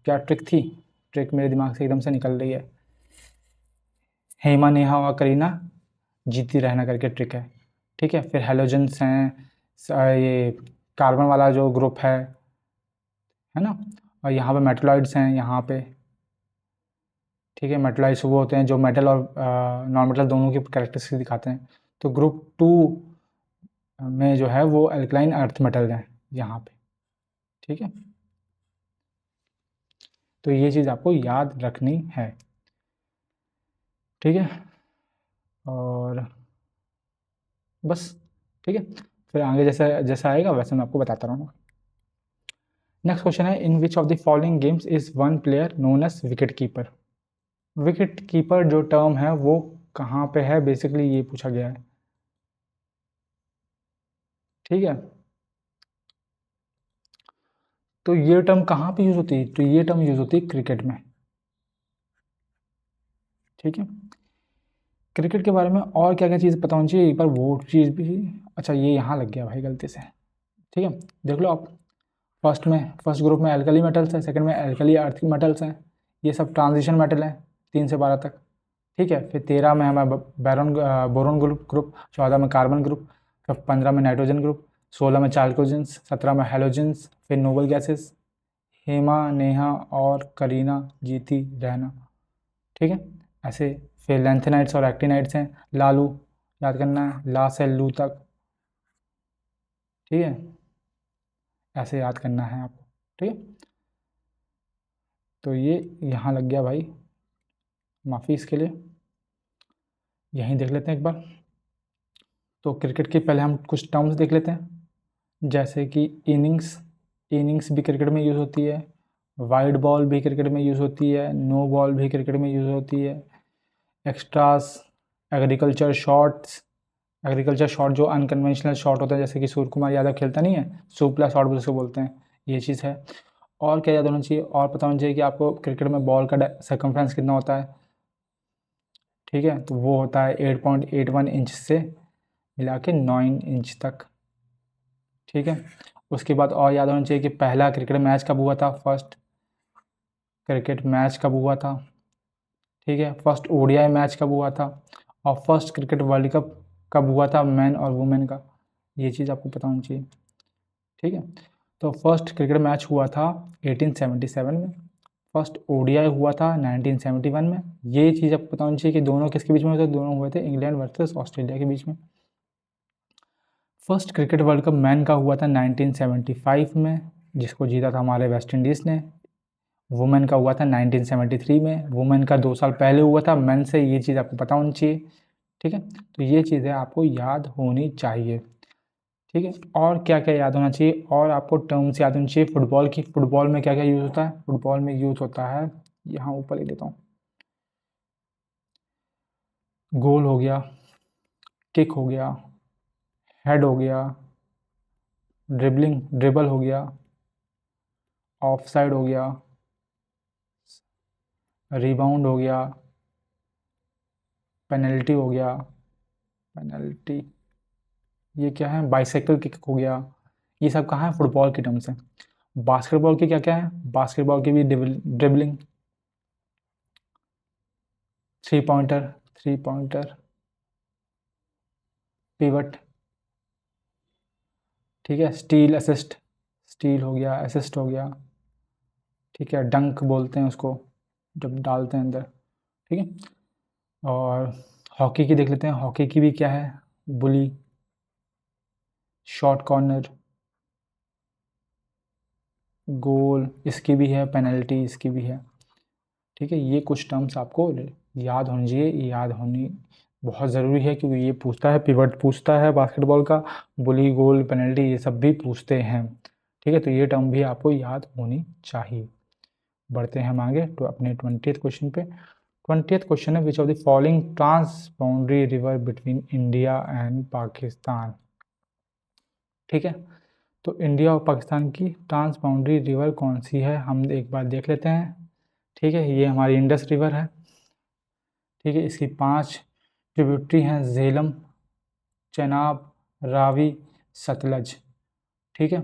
क्या ट्रिक थी, ट्रिक मेरे दिमाग से एकदम से निकल रही है, हेमा, नेहा और करीना जीती रहना करके ट्रिक है, ठीक है। फिर हेलोजेंस हैं, ये कार्बन वाला जो ग्रुप है ना, और यहाँ पे मेटलॉइड्स हैं यहाँ पे, ठीक है। मेटलॉइड्स वो होते हैं जो मेटल और नॉन मेटल दोनों की कैरेक्टरिस्टिक्स दिखाते हैं। तो ग्रुप 2 में जो है वो एल्कलाइन अर्थ मेटल है यहाँ पे, ठीक है। तो ये चीज़ आपको याद रखनी है, ठीक है। और बस, ठीक है। फिर आगे जैसा जैसा आएगा वैसे मैं आपको बताता रहूँगा। नेक्स्ट क्वेश्चन है, in which of the following games is one player known as wicket keeper? Wicket keeper जो टर्म है वो कहाँ पे है, बेसिकली ये पूछा गया है, ठीक है। तो ये टर्म कहाँ पे यूज़ होती है, तो ये टर्म यूज़ होती है क्रिकेट में, ठीक है। क्रिकेट के बारे में और क्या क्या चीज़ पता होनी चाहिए एक बार, वो चीज़ भी, अच्छा ये यहाँ लग गया भाई गलती से, ठीक है। देख लो आप, फर्स्ट ग्रुप में एल्कली मेटल्स है, सेकंड में एल्कली अर्थ मेटल्स हैं, ये सब ट्रांजिशन मेटल हैं 3 से 12 तक, ठीक है। फिर 13 में हमारा बोरोन ग्रुप, 14 में कार्बन ग्रुप, फिर 15 में नाइट्रोजन ग्रुप, 16 में चाल्कोजेंस, 17 में हेलोजेंस, फिर नोबल गैसेस, हेमा, नेहा और करीना जीती रहना, ठीक है। ऐसे फिर लेंथेनाइड्स और एक्टिनाइड्स हैं, लालू याद करना है, ला से लू तक, ठीक है, ऐसे याद करना है आपको, ठीक है। तो ये यहाँ लग गया भाई, माफ़ी इसके लिए, यहीं देख लेते हैं एक बार। तो क्रिकेट के पहले हम कुछ टर्म्स देख लेते हैं, जैसे कि इनिंग्स भी क्रिकेट में यूज़ होती है, वाइड बॉल भी क्रिकेट में यूज़ होती है, नो बॉल भी क्रिकेट में यूज़ होती है, एक्स्ट्रास, एग्रीकल्चर शॉट जो अनकन्वेंशनल शॉट होता है, जैसे कि सूर्य कुमार यादव खेलता नहीं है, सुपला शॉट भी उसको बोलते हैं, ये चीज़ है। और क्या याद होना चाहिए, और पता होना चाहिए कि आपको क्रिकेट में बॉल का सर्कमफ्रेंस कितना होता है, ठीक है। तो वो होता है 8.81 इंच से मिला के 9 इंच तक, ठीक है। उसके बाद और याद होना चाहिए कि पहला क्रिकेट मैच कब हुआ था, फर्स्ट क्रिकेट मैच कब हुआ था, ठीक है। फर्स्ट ओडीआई मैच कब हुआ था, और फर्स्ट क्रिकेट वर्ल्ड कप कब हुआ था मैन और वुमेन का, ये चीज़ आपको पता होनी चाहिए, ठीक है। तो फर्स्ट क्रिकेट मैच हुआ था 1877 में, फर्स्ट ओडीआई हुआ था 1971 में, ये चीज़ आपको पता होनी चाहिए कि दोनों किसके बीच में हुए थे, दोनों हुए थे इंग्लैंड वर्सेस ऑस्ट्रेलिया के बीच में। First cricket world cup man का हुआ था 1975 में, जिसको जीता था हमारे वेस्ट इंडीज़ ने। वुमेन का हुआ था 1973 में, वुमेन का 2 साल पहले हुआ था मेन से, ये चीज़ आपको पता होनी चाहिए, ठीक है। तो ये चीज़ें आपको याद होनी चाहिए, ठीक है। और क्या क्या याद होना चाहिए, और आपको टर्म्स याद होनी चाहिए फुटबॉल की, फुटबॉल में क्या क्या यूज़ होता है, फुटबॉल में यूज़ होता है, यहाँ ऊपर लिख देता हूँ, गोल हो गया, किक हो गया, हेड हो गया, ड्रिबल हो गया, ऑफ साइड हो गया, रिबाउंड हो गया, पेनल्टी हो गया, पेनल्टी, ये क्या है, बाइसाइकिल किक हो गया, ये सब कहाँ है, फुटबॉल की टर्म्स हैं। बास्केटबॉल के क्या क्या है, बास्केटबॉल की भी ड्रिबलिंग, थ्री पॉइंटर, पिवट, ठीक है, स्टील हो गया, असिस्ट हो गया, ठीक है, डंक बोलते हैं उसको, जब डालते हैं अंदर, ठीक है। और हॉकी की देख लेते हैं, हॉकी की भी क्या है, बुली, शॉर्ट कॉर्नर, गोल इसकी भी है, पेनल्टी इसकी भी है, ठीक है। ये कुछ टर्म्स आपको याद होनी चाहिए, याद होनी बहुत ज़रूरी है, क्योंकि ये पूछता है, पिवट पूछता है बास्केटबॉल का, बुली, गोल, पेनल्टी ये सब भी पूछते हैं, ठीक है। तो ये टर्म भी आपको याद होनी चाहिए। बढ़ते हैं हम आगे तो अपने 20th क्वेश्चन पे। 20th क्वेश्चन है, which of the following trans boundary river between India and Pakistan, ठीक है। तो इंडिया और पाकिस्तान की ट्रांस बाउंड्री रिवर कौन सी है, हम एक बार देख लेते हैं, ठीक है। ये हमारी इंडस रिवर है, ठीक है। इसकी 5 ट्रिब्यूटरी हैं, झेलम, चेनाब, रावी, सतलज, ठीक है।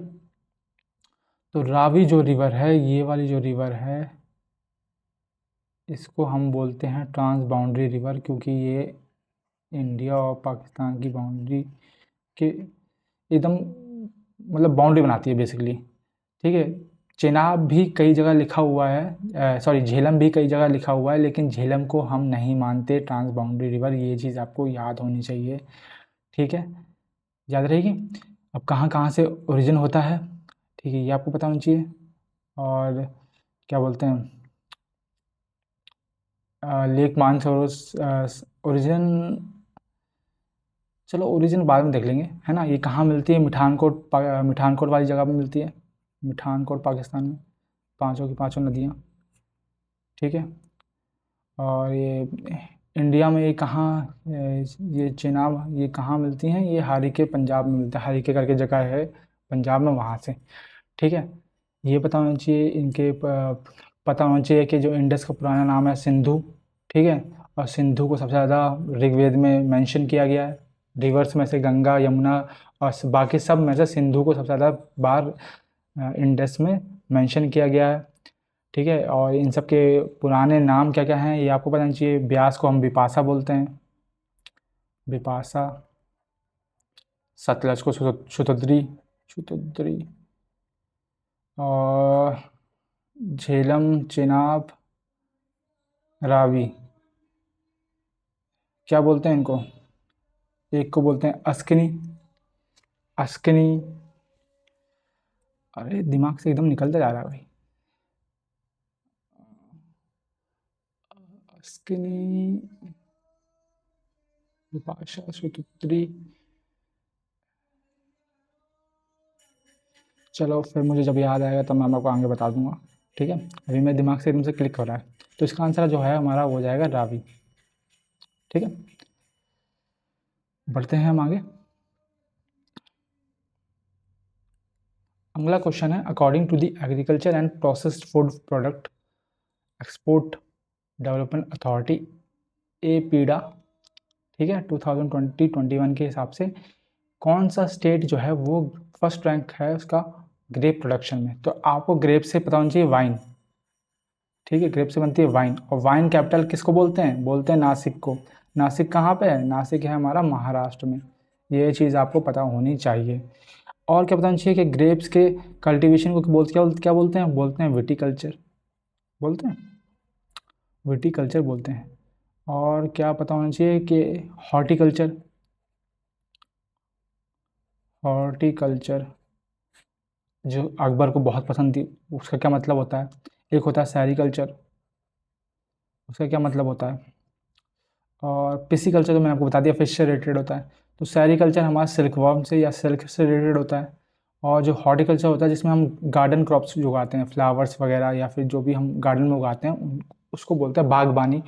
तो रावी जो रिवर है, ये वाली जो रिवर है, इसको हम बोलते हैं ट्रांस बाउंड्री रिवर, क्योंकि ये इंडिया और पाकिस्तान की बाउंड्री के एकदम मतलब बाउंड्री बनाती है बेसिकली, ठीक है। चेनाब भी कई जगह लिखा हुआ है, सॉरी झेलम भी कई जगह लिखा हुआ है, लेकिन झेलम को हम नहीं मानते ट्रांस बाउंड्री रिवर, ये चीज़ आपको याद होनी चाहिए, ठीक है, याद रहेगी। अब कहाँ कहाँ से ओरिजिन होता है, ठीक है, ये आपको पता होना चाहिए। और क्या बोलते हैं, लेक मानसरोवर ओरिजिन, चलो ओरिजिन बाद में देख लेंगे, है ना। ये कहाँ मिलती है, मिठानकोट वाली जगह पे मिलती है, मिठानकोट पाकिस्तान में, पांचों की पांचों नदियाँ, ठीक है। और ये इंडिया में ये कहाँ, ये चेनाब ये कहाँ मिलती हैं, ये हारीके पंजाब में मिलता है, हारीके करके जगह है पंजाब में, वहाँ से, ठीक है। ये पता होना चाहिए, इनके पता होना चाहिए कि जो इंडस का पुराना नाम है सिंधु, ठीक है। और सिंधु को सबसे ज़्यादा ऋग्वेद में मेंशन किया गया है, रिवर्स में से गंगा, यमुना और बाकी सब में से सिंधु को सबसे ज़्यादा बार इंडस में मेंशन किया गया है, ठीक है। और इन सब के पुराने नाम क्या क्या हैं, ये आपको पता होना चाहिए। ब्यास को हम बिपाशा बोलते हैं, बिपाशा, सतलज को शुतुद्री, शुतुद्री, और झेलम, चेनाब, रावी, क्या बोलते हैं इनको, एक को बोलते हैं अस्किनी, अस्किनी, अरे दिमाग से एकदम निकलता जा रहा है भाई, अस्किनी, विपाशा, शुतुद्री, चलो फिर मुझे जब याद आएगा तब मैं आपको आगे बता दूंगा, ठीक है। अभी मेरे दिमाग से एकदम से क्लिक हो रहा है, तो इसका आंसर जो है हमारा हो जाएगा रावी, ठीक है। बढ़ते हैं हम आगे। अगला क्वेश्चन है, according to the agriculture and processed food product export development authority, APEDA, ठीक है, 2020-21 के हिसाब से कौन सा स्टेट जो है वो फर्स्ट रैंक है उसका ग्रेप प्रोडक्शन में। तो आपको ग्रेप से पता होना चाहिए वाइन, ठीक है, ग्रेप से बनती है वाइन, और वाइन कैपिटल किसको बोलते हैं, बोलते हैं नासिक को। नासिक कहाँ पे है, नासिक है हमारा महाराष्ट्र में, ये चीज़ आपको पता होनी चाहिए। और क्या बताना चाहिए कि ग्रेप्स के कल्टीवेशन को क्या बोलते हैं, बोलते हैं विटीकल्चर, बोलते हैं विटीकल्चर बोलते हैं। और क्या पता होना चाहिए कि हॉर्टिकल्चर, हॉर्टिकल्चर जो अकबर को बहुत पसंद थी, उसका क्या मतलब होता है। एक होता है सेरिकल्चर, उसका क्या मतलब होता है। और पिसिकल्चर तो मैंने आपको बता दिया, फिश से रिलेटेड होता है। तो सेरिकल्चर हमारा सिल्कवर्म से या सिल्क से रिलेटेड होता है। और जो हॉर्टिकल्चर होता है जिसमें हम गार्डन क्रॉप्स जो उगाते हैं, फ्लावर्स वगैरह या फिर जो भी हम गार्डन में उगाते हैं उसको बोलते हैं बागबानी,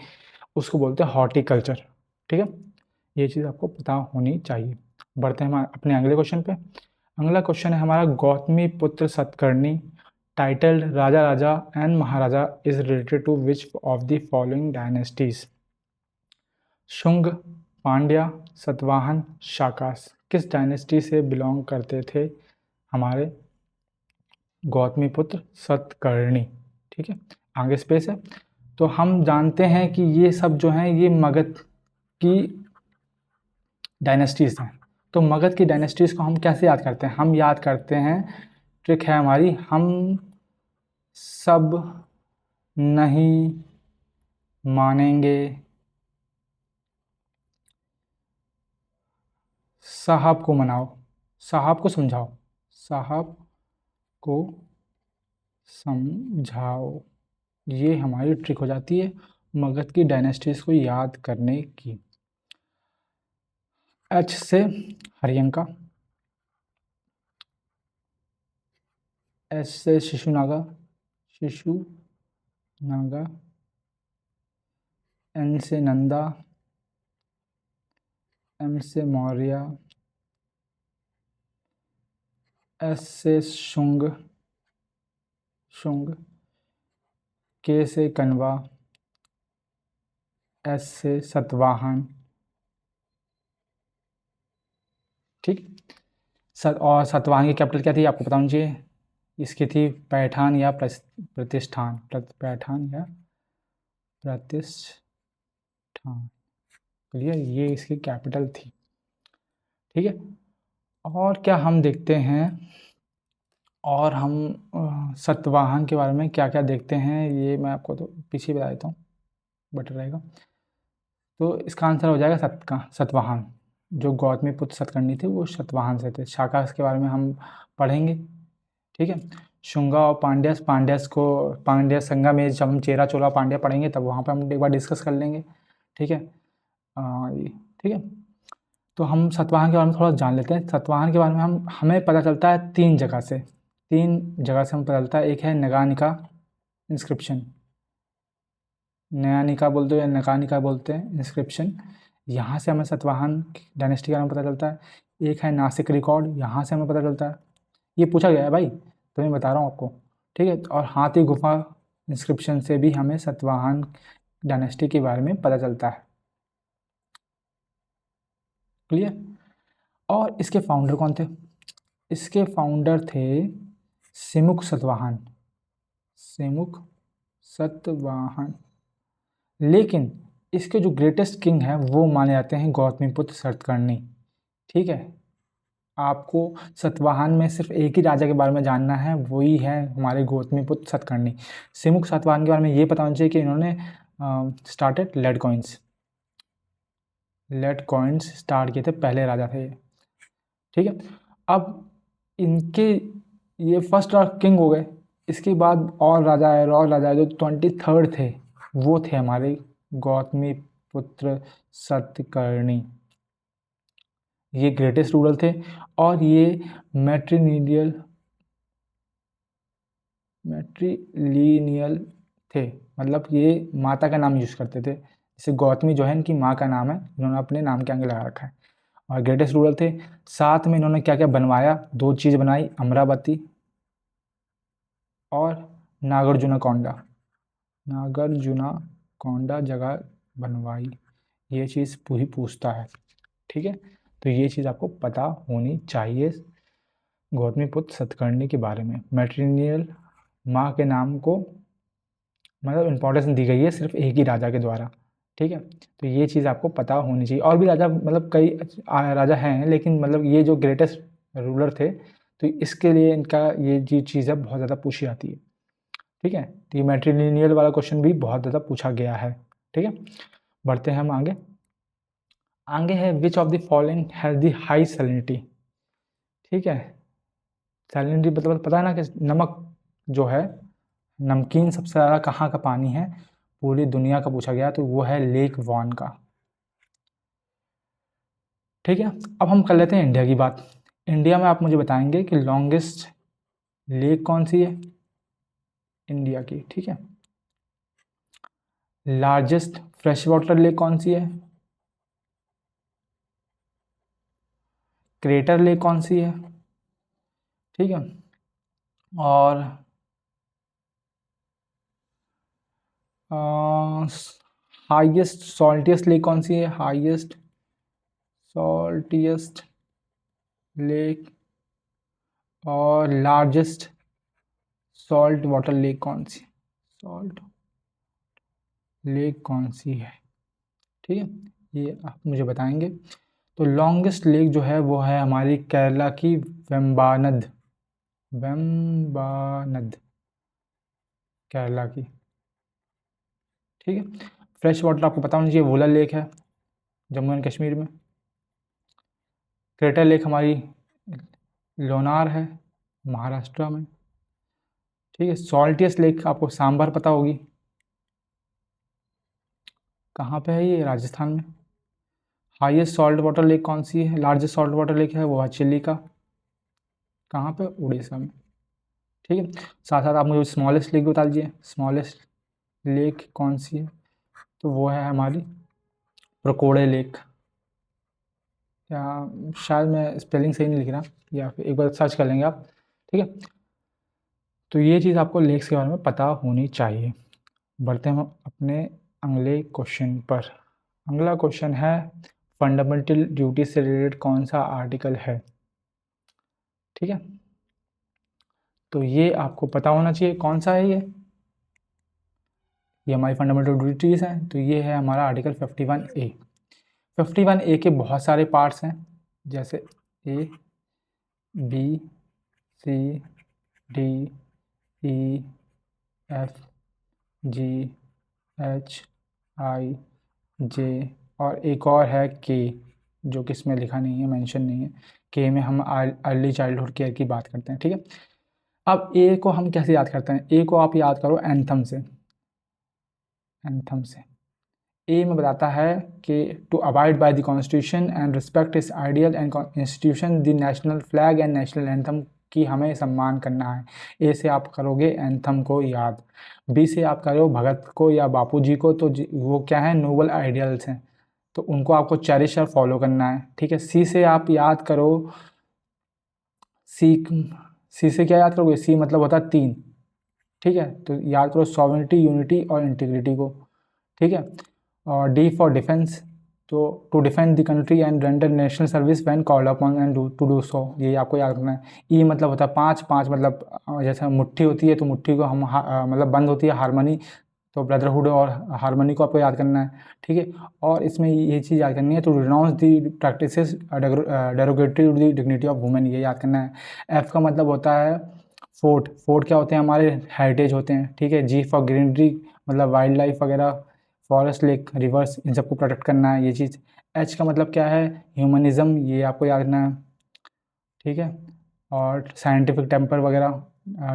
उसको बोलते हैं हॉर्टिकल्चर, ठीक है। ये चीज़ आपको पता होनी चाहिए। बढ़ते हैं हम अपने अगले क्वेश्चन पे। अगला क्वेश्चन है हमारा, Gautamiputra Satakarni titled raja raja and maharaja is related to which of the following dynasties, Shunga, Pandya, Satavahana, Shakas, किस डायनेस्टी से बिलोंग करते थे हमारे गौतमी पुत्र सतकर्णी, ठीक है। आगे स्पेस है। तो हम जानते हैं कि ये सब जो हैं ये मगध की डायनेस्टीज हैं। तो मगध की डायनेस्टीज को हम कैसे याद करते हैं, हम याद करते हैं, ट्रिक है हमारी, हम सब नहीं मानेंगे, साहब को मनाओ, साहब को समझाओ, साहब को समझाओ, ये हमारी ट्रिक हो जाती है मगध की डायनेस्टीज को याद करने की। एच से हरियंका, एस से शिशुनागा, शिशुनागा, एन से नंदा, एम से मौर्य, एस से शुंग, शुंग, के से कण्वा, एस से सतवाहन। ठीक। और सतवाहन की कैपिटल क्या थी आपको पता होना चाहिए, इसकी थी पैठान या प्रतिष्ठान, पैठान या प्रतिष्ठान। क्लियर, ये इसकी कैपिटल थी। ठीक है, और क्या हम देखते हैं, और हम सतवाहन के बारे में क्या क्या देखते हैं, ये मैं आपको तो पीछे बता देता हूँ, बेटर रहेगा। तो इसका आंसर हो जाएगा सतवाहन। जो गौतमी पुत्र सतकर्णी थे वो सतवाहन से थे। शाका के बारे में हम पढ़ेंगे। ठीक है, शुंगा और पांड्यस, पांड्य संगा में जब हम चेरा चोला पांड्या पढ़ेंगे तब वहाँ पे हम एक बार डिस्कस कर लेंगे। ठीक है, ठीक है। तो हम सतवाहन के बारे में थोड़ा जान लेते हैं। सतवाहन के बारे में हमें पता चलता है तीन जगह से हमें पता चलता है। एक है नगानिका इंस्क्रिप्शन, नयानिका बोलते हैं या नगानिका बोलते हैं इंस्क्रिप्शन, यहाँ से हमें सतवाहन डायनेस्टी के बारे में पता चलता है। एक है नासिक रिकॉर्ड, यहाँ से हमें पता चलता है। ये पूछा गया है भाई, तो मैं बता रहा हूँ आपको। ठीक है, और हाथी गुफा इंस्क्रिप्शन से भी हमें सतवाहन डायनेस्टी के बारे में पता चलता है। क्लियर। और इसके फाउंडर कौन थे? इसके फाउंडर थे सिमुक सतवाहन, सिमुक सतवाहन। लेकिन इसके जो ग्रेटेस्ट किंग हैं वो माने जाते हैं गौतमीपुत्र सतकर्णी। ठीक है, आपको सतवाहन में सिर्फ एक ही राजा के बारे में जानना है, वही है हमारे गौतमीपुत्र सतकर्णी। सिमुक सतवाहन के बारे में ये पता होना चाहिए कि इन्होंने स्टार्टेड लेड कॉइन्स स्टार्ट किए थे, पहले राजा थे ये। ठीक है, अब इनके ये फर्स्ट किंग हो गए। इसके बाद और राजा आए जो 23rd थे वो थे हमारे गौतमी पुत्र सतकर्णी। ये ग्रेटेस्ट रूलर थे और ये मैट्रिलिनियल थे, मतलब ये माता का नाम यूज करते थे। जैसे गौतमी जो है इनकी माँ का नाम है, इन्होंने अपने नाम के आगे लगा रखा है। और ग्रेटेस्ट रूलर थे। साथ में इन्होंने क्या क्या बनवाया, दो चीज़ बनाई, अमरावती और नागार्जुना जगह बनवाई। ये चीज़ पूरी पूछता है। ठीक है, तो ये चीज़ आपको पता होनी चाहिए गौतमीपुत्र सतकर्णी के बारे में। मैट्रिलिनियल माँ के नाम को मतलब इम्पोर्टेंस दी गई है सिर्फ एक ही राजा के द्वारा। ठीक है, तो ये चीज़ आपको पता होनी चाहिए। और भी राजा मतलब कई राजा हैं, लेकिन मतलब ये जो ग्रेटेस्ट रूलर थे, तो इसके लिए इनका ये जो चीज़ है बहुत ज़्यादा पूछी जाती है। ठीक है, तो ये मैट्रिलिनियल वाला क्वेश्चन भी बहुत ज़्यादा पूछा गया है। ठीक है, बढ़ते हैं हम आगे। आगे है which of the following has the high salinity. ठीक है, सैलिनिटी मतलब पता है ना कि नमक जो है, नमकीन सबसे ज़्यादा कहाँ का पानी है, पूरी दुनिया का पूछा गया, तो वो है लेक वॉन का। ठीक है, अब हम कर लेते हैं इंडिया की बात। इंडिया में आप मुझे बताएंगे कि लॉन्गेस्ट लेक कौन सी है इंडिया की। ठीक है, लार्जेस्ट फ्रेश वाटर लेक कौन सी है, क्रेटर लेक कौन सी है। ठीक है, और हाईएस्ट सॉल्टियस्ट लेक कौन सी है, हाईएस्ट सॉल्टियस्ट लेक, और लार्जेस्ट सॉल्ट वाटर लेक कौन सी, सॉल्ट लेक कौन सी है। ठीक है, ये आप मुझे बताएंगे। तो लॉन्गेस्ट लेक जो है वो है हमारी केरला की वेम्बानद, केरला की। ठीक है, फ्रेश वाटर आपको पता होना चाहिए, वुलर लेक है जम्मू एंड कश्मीर में। क्रेटर लेक हमारी लोनार है महाराष्ट्र में। ठीक है, सॉल्टियस लेक आपको सांबर पता होगी, कहाँ पे है ये, राजस्थान में। हाईएस्ट सॉल्ट वाटर लेक कौन सी है, लार्जेस्ट सॉल्ट वाटर लेक है वो है चिली का, कहाँ पे, उड़ीसा में। ठीक है, साथ साथ आप मुझे स्मॉलेस्ट लेक बता दीजिए, स्मॉलेस्ट लेक कौन सी है, तो वो है हमारी प्रकोड़े लेक। या शायद मैं स्पेलिंग सही नहीं लिख रहा, या फिर एक बार सर्च कर लेंगे आप। ठीक है, तो ये चीज़ आपको लेक्स के बारे में पता होनी चाहिए। बढ़ते हैं हम अपने अगले क्वेश्चन पर। अगला क्वेश्चन है फंडामेंटल ड्यूटी से रिलेटेड कौन सा आर्टिकल है। ठीक है, तो ये आपको पता होना चाहिए कौन सा है ये हमारी फंडामेंटल ड्यूटीज़ हैं। तो ये है हमारा आर्टिकल 51A। 51A के बहुत सारे पार्ट्स हैं, जैसे A, B, C, D, E, F, G, H, I, J और एक और है K, जो कि इसमें लिखा नहीं है, मेंशन नहीं है। K में हम अर्ली चाइल्डहुड केयर की बात करते हैं। ठीक है, अब A को हम कैसे याद करते हैं, A को आप याद करो एंथम से। एंथम से ए में बताता है कि to abide by the constitution and respect its ideal and institution the national flag and national anthem की हमें सम्मान करना है। ए से आप करोगे एंथम को याद, बी से आप करो भगत को या बापू जी को, तो वो क्या है, नोबल आइडियल्स हैं, तो उनको आपको चेरिश और फॉलो करना है। ठीक है, सी से आप याद करो, सी सी से क्या याद करोगे, सी मतलब होता है 3। ठीक है, तो याद करो सॉवरेनिटी, यूनिटी और इंटीग्रिटी को। ठीक है, और डी फॉर डिफेंस, तो to defend the country and render national service when called upon and to do so, ये आपको याद रखना है। ई मतलब होता है 5, 5 मतलब जैसे मुट्ठी होती है, तो मुट्ठी को हम मतलब बंद होती है हारमनी, तो ब्रदरहुड और हारमनी को आपको याद करना है। ठीक है, और इसमें ये चीज़ याद करनी है, तो renounce the practices derogatory to the dignity of women, ये याद करना है। एफ का मतलब होता है फोर्ट, फोर्ट क्या होते हैं, हमारे हेरिटेज होते हैं। ठीक है, जी फॉर ग्रीनरी मतलब वाइल्ड लाइफ वगैरह, फॉरेस्ट, लेक, रिवर्स, इन सबको प्रोटेक्ट करना है, ये चीज़। एच का मतलब क्या है, ह्यूमनिज़म, ये आपको याद रखना है। ठीक है, और साइंटिफिक टेम्पर वगैरह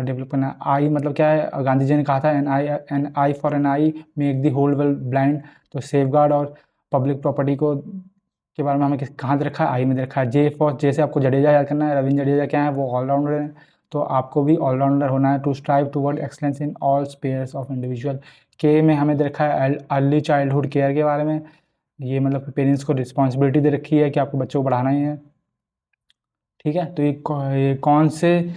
डेवलप करना है। आई मतलब क्या है, गांधी जी ने कहा था an eye for an eye make the whole world blind, तो सेफ गार्ड और पब्लिक प्रॉपर्टी को के बारे में हमें कहाँ दे रखा है, आई में दे रखा है। जे फॉर, जैसे आपको जडेजा याद करना है, रविंद्र जडेजा क्या है, वो ऑलराउंडर है, तो आपको भी ऑलराउंडर होना है। To strive toward excellence in all spheres of individual. के में हमें दे रखा है अर्ली चाइल्डहुड केयर के बारे में, ये मतलब पेरेंट्स को रिस्पॉन्सिबिलिटी दे रखी है कि आपको बच्चों को पढ़ाना ही है। ठीक है, तो ये कौन से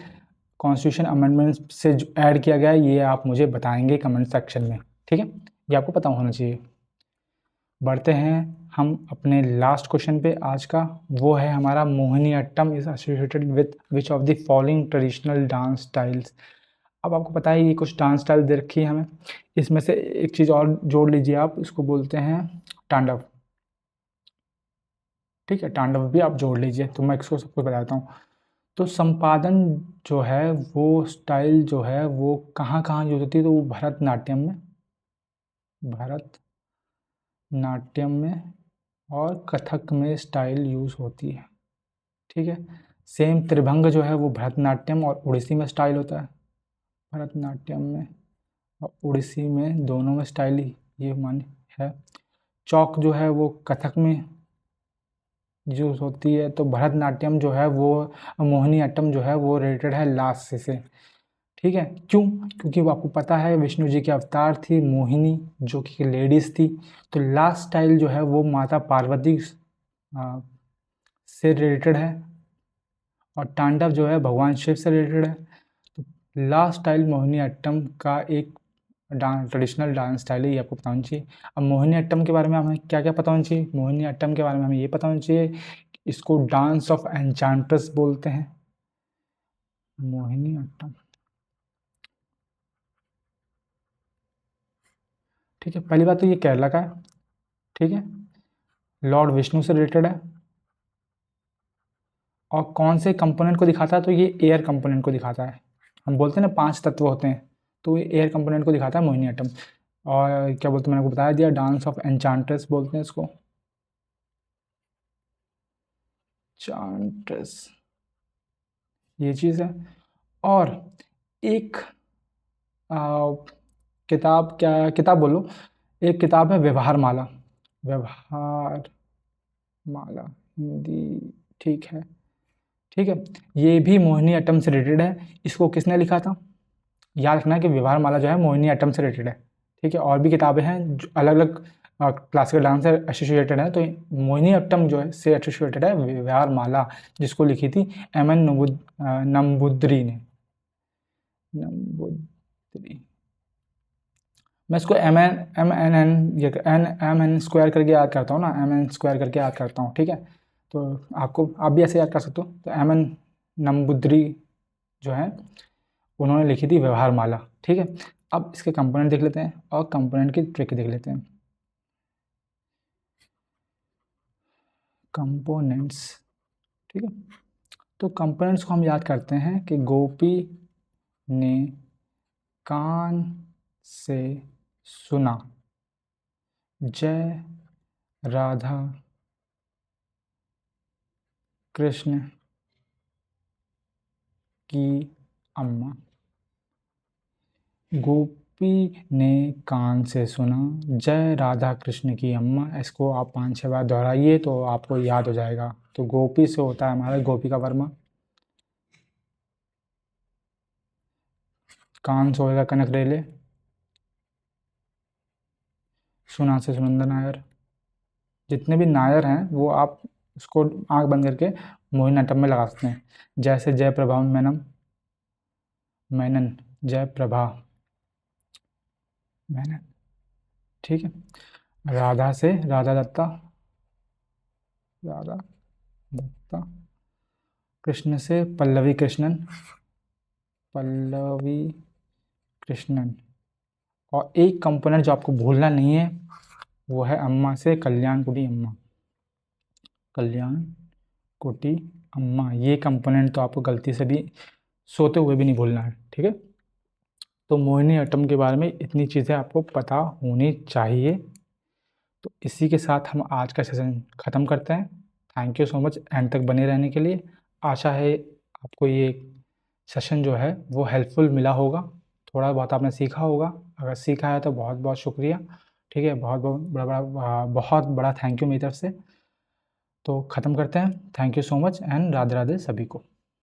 कॉन्स्टिट्यूशन अमेंडमेंट से ऐड किया गया है, ये आप मुझे बताएंगे कमेंट सेक्शन में। ठीक है, ये आपको पता होना चाहिए। बढ़ते हैं हम अपने लास्ट क्वेश्चन पे आज का, वो है हमारा Mohiniyattam is associated with which of the following traditional dance styles. अब आपको पता है ये कुछ डांस स्टाइल दे रखी है हमें, इसमें से एक चीज़ और जोड़ लीजिए आप, इसको बोलते हैं तांडव। ठीक है, तांडव भी आप जोड़ लीजिए, तो मैं इसको सबको बताता हूँ। तो संपादन जो है वो स्टाइल जो है वो कहाँ कहाँ यूज होती है, तो वो भरतनाट्यम में, भरतनाट्यम में और कथक में स्टाइल यूज होती है। ठीक है, सेम त्रिभंग जो है वो भरतनाट्यम और उड़ीसी में स्टाइल होता है, भरतनाट्यम में और उड़ीसी में दोनों में स्टाइल ये मान्य है। चौक जो है वो कथक में यूज होती है, तो भरतनाट्यम जो है वो, मोहिनीअट्टम जो है वो रिलेटेड है लास्ट से। ठीक है, क्यों, क्योंकि वो आपको पता है विष्णु जी की अवतार थी मोहिनी, जो कि लेडीज थी, तो लास्ट स्टाइल जो है वो माता पार्वती से रिलेटेड है, और तांडव जो है भगवान शिव से रिलेटेड है। तो लास्ट स्टाइल मोहिनीअट्टम का एक ट्रेडिशनल डांस स्टाइल है, ये आपको पता होना चाहिए। अब मोहिनीअट्टम के बारे में हमें क्या क्या पता होना चाहिए, मोहिनीअट्टम के बारे में हमें ये पता होना चाहिए, इसको डांस ऑफ एन्चांट्रेस बोलते हैं, मोहिनीअट्टम। ठीक है, पहली बात तो ये केरला का है। ठीक है, लॉर्ड विष्णु से रिलेटेड है, और कौन से कंपोनेंट को दिखाता है, तो ये एयर कंपोनेंट को दिखाता है। हम बोलते हैं ना 5 तत्व होते हैं, तो ये एयर कंपोनेंट को दिखाता है मोहिनीअट्टम। और क्या बोलते हैं, मैंने आपको बता दिया, डांस ऑफ एन्चांट्रेस बोलते हैं इसको, चांट्रेस, ये चीज़ है। और एक किताब, क्या किताब बोलो, एक किताब है व्यवहार माला, व्यवहार माला हिंदी, ठीक है, ठीक है। ये भी मोहिनीअट्टम से रिलेटेड है। इसको किसने लिखा था? याद रखना कि व्यवहार माला जो है मोहिनीअट्टम से रिलेटेड है, ठीक है। और भी किताबें हैं जो अलग अलग क्लासिकल डांस से एसोसिएटेड है, तो मोहिनीअट्टम जो है से एसोसिएटेड है व्यवहार माला, जिसको लिखी थी एम.एन. नंबूदरी ने, नंबूदरी। मैं इसको एम एन स्क्वायर करके याद करता हूँ ना, एम एन स्क्वायर करके याद करता हूँ, ठीक है। तो आपको, आप भी ऐसे याद कर सकते हो। तो एम एन नंबूदरी जो है, उन्होंने लिखी थी व्यवहार माला, ठीक है। अब इसके कंपोनेंट देख लेते हैं और कंपोनेंट की ट्रिक देख लेते हैं। कंपोनेंट्स, ठीक है। तो कंपोनेंट्स को हम याद करते हैं कि गोपी ने कान से सुना, जय राधा कृष्ण की अम्मा। गोपी ने कान से सुना, जय राधा कृष्ण की अम्मा। इसको आप 5-6 बार दोहराइए तो आपको याद हो जाएगा। तो गोपी से होता है हमारा गोपिका वर्मा, कान से होएगा कनक रेले, सुना से सुनंदर नायर। जितने भी नायर हैं वो आप उसको आंख बंद करके मोहिनीअट्टम में लगा सकते हैं। जैसे जयप्रभा मेनन, मेनन, जयप्रभा मेनन, ठीक है। राधा से राधा दत्ता, राधा दत्ता। कृष्ण से पल्लवी कृष्णन, पल्लवी कृष्णन। और एक कंपोनेंट जो आपको भूलना नहीं है वो है अम्मा से कल्याण कुटी अम्मा, कल्याण कुटी अम्मा। ये कंपोनेंट तो आपको गलती से भी सोते हुए भी नहीं भूलना है, ठीक है। तो मोहिनीअट्टम के बारे में इतनी चीज़ें आपको पता होनी चाहिए। तो इसी के साथ हम आज का सेशन ख़त्म करते हैं। Thank you so much and तक बने रहने के लिए। आशा है आपको ये सेशन जो है वो हेल्पफुल मिला होगा, थोड़ा बहुत आपने सीखा होगा। अगर सीखा है तो बहुत बहुत शुक्रिया, ठीक है। बहुत बहुत बड़ा थैंक यू मेरी तरफ से। तो ख़त्म करते हैं। Thank you so much and Radhe Radhe सभी को।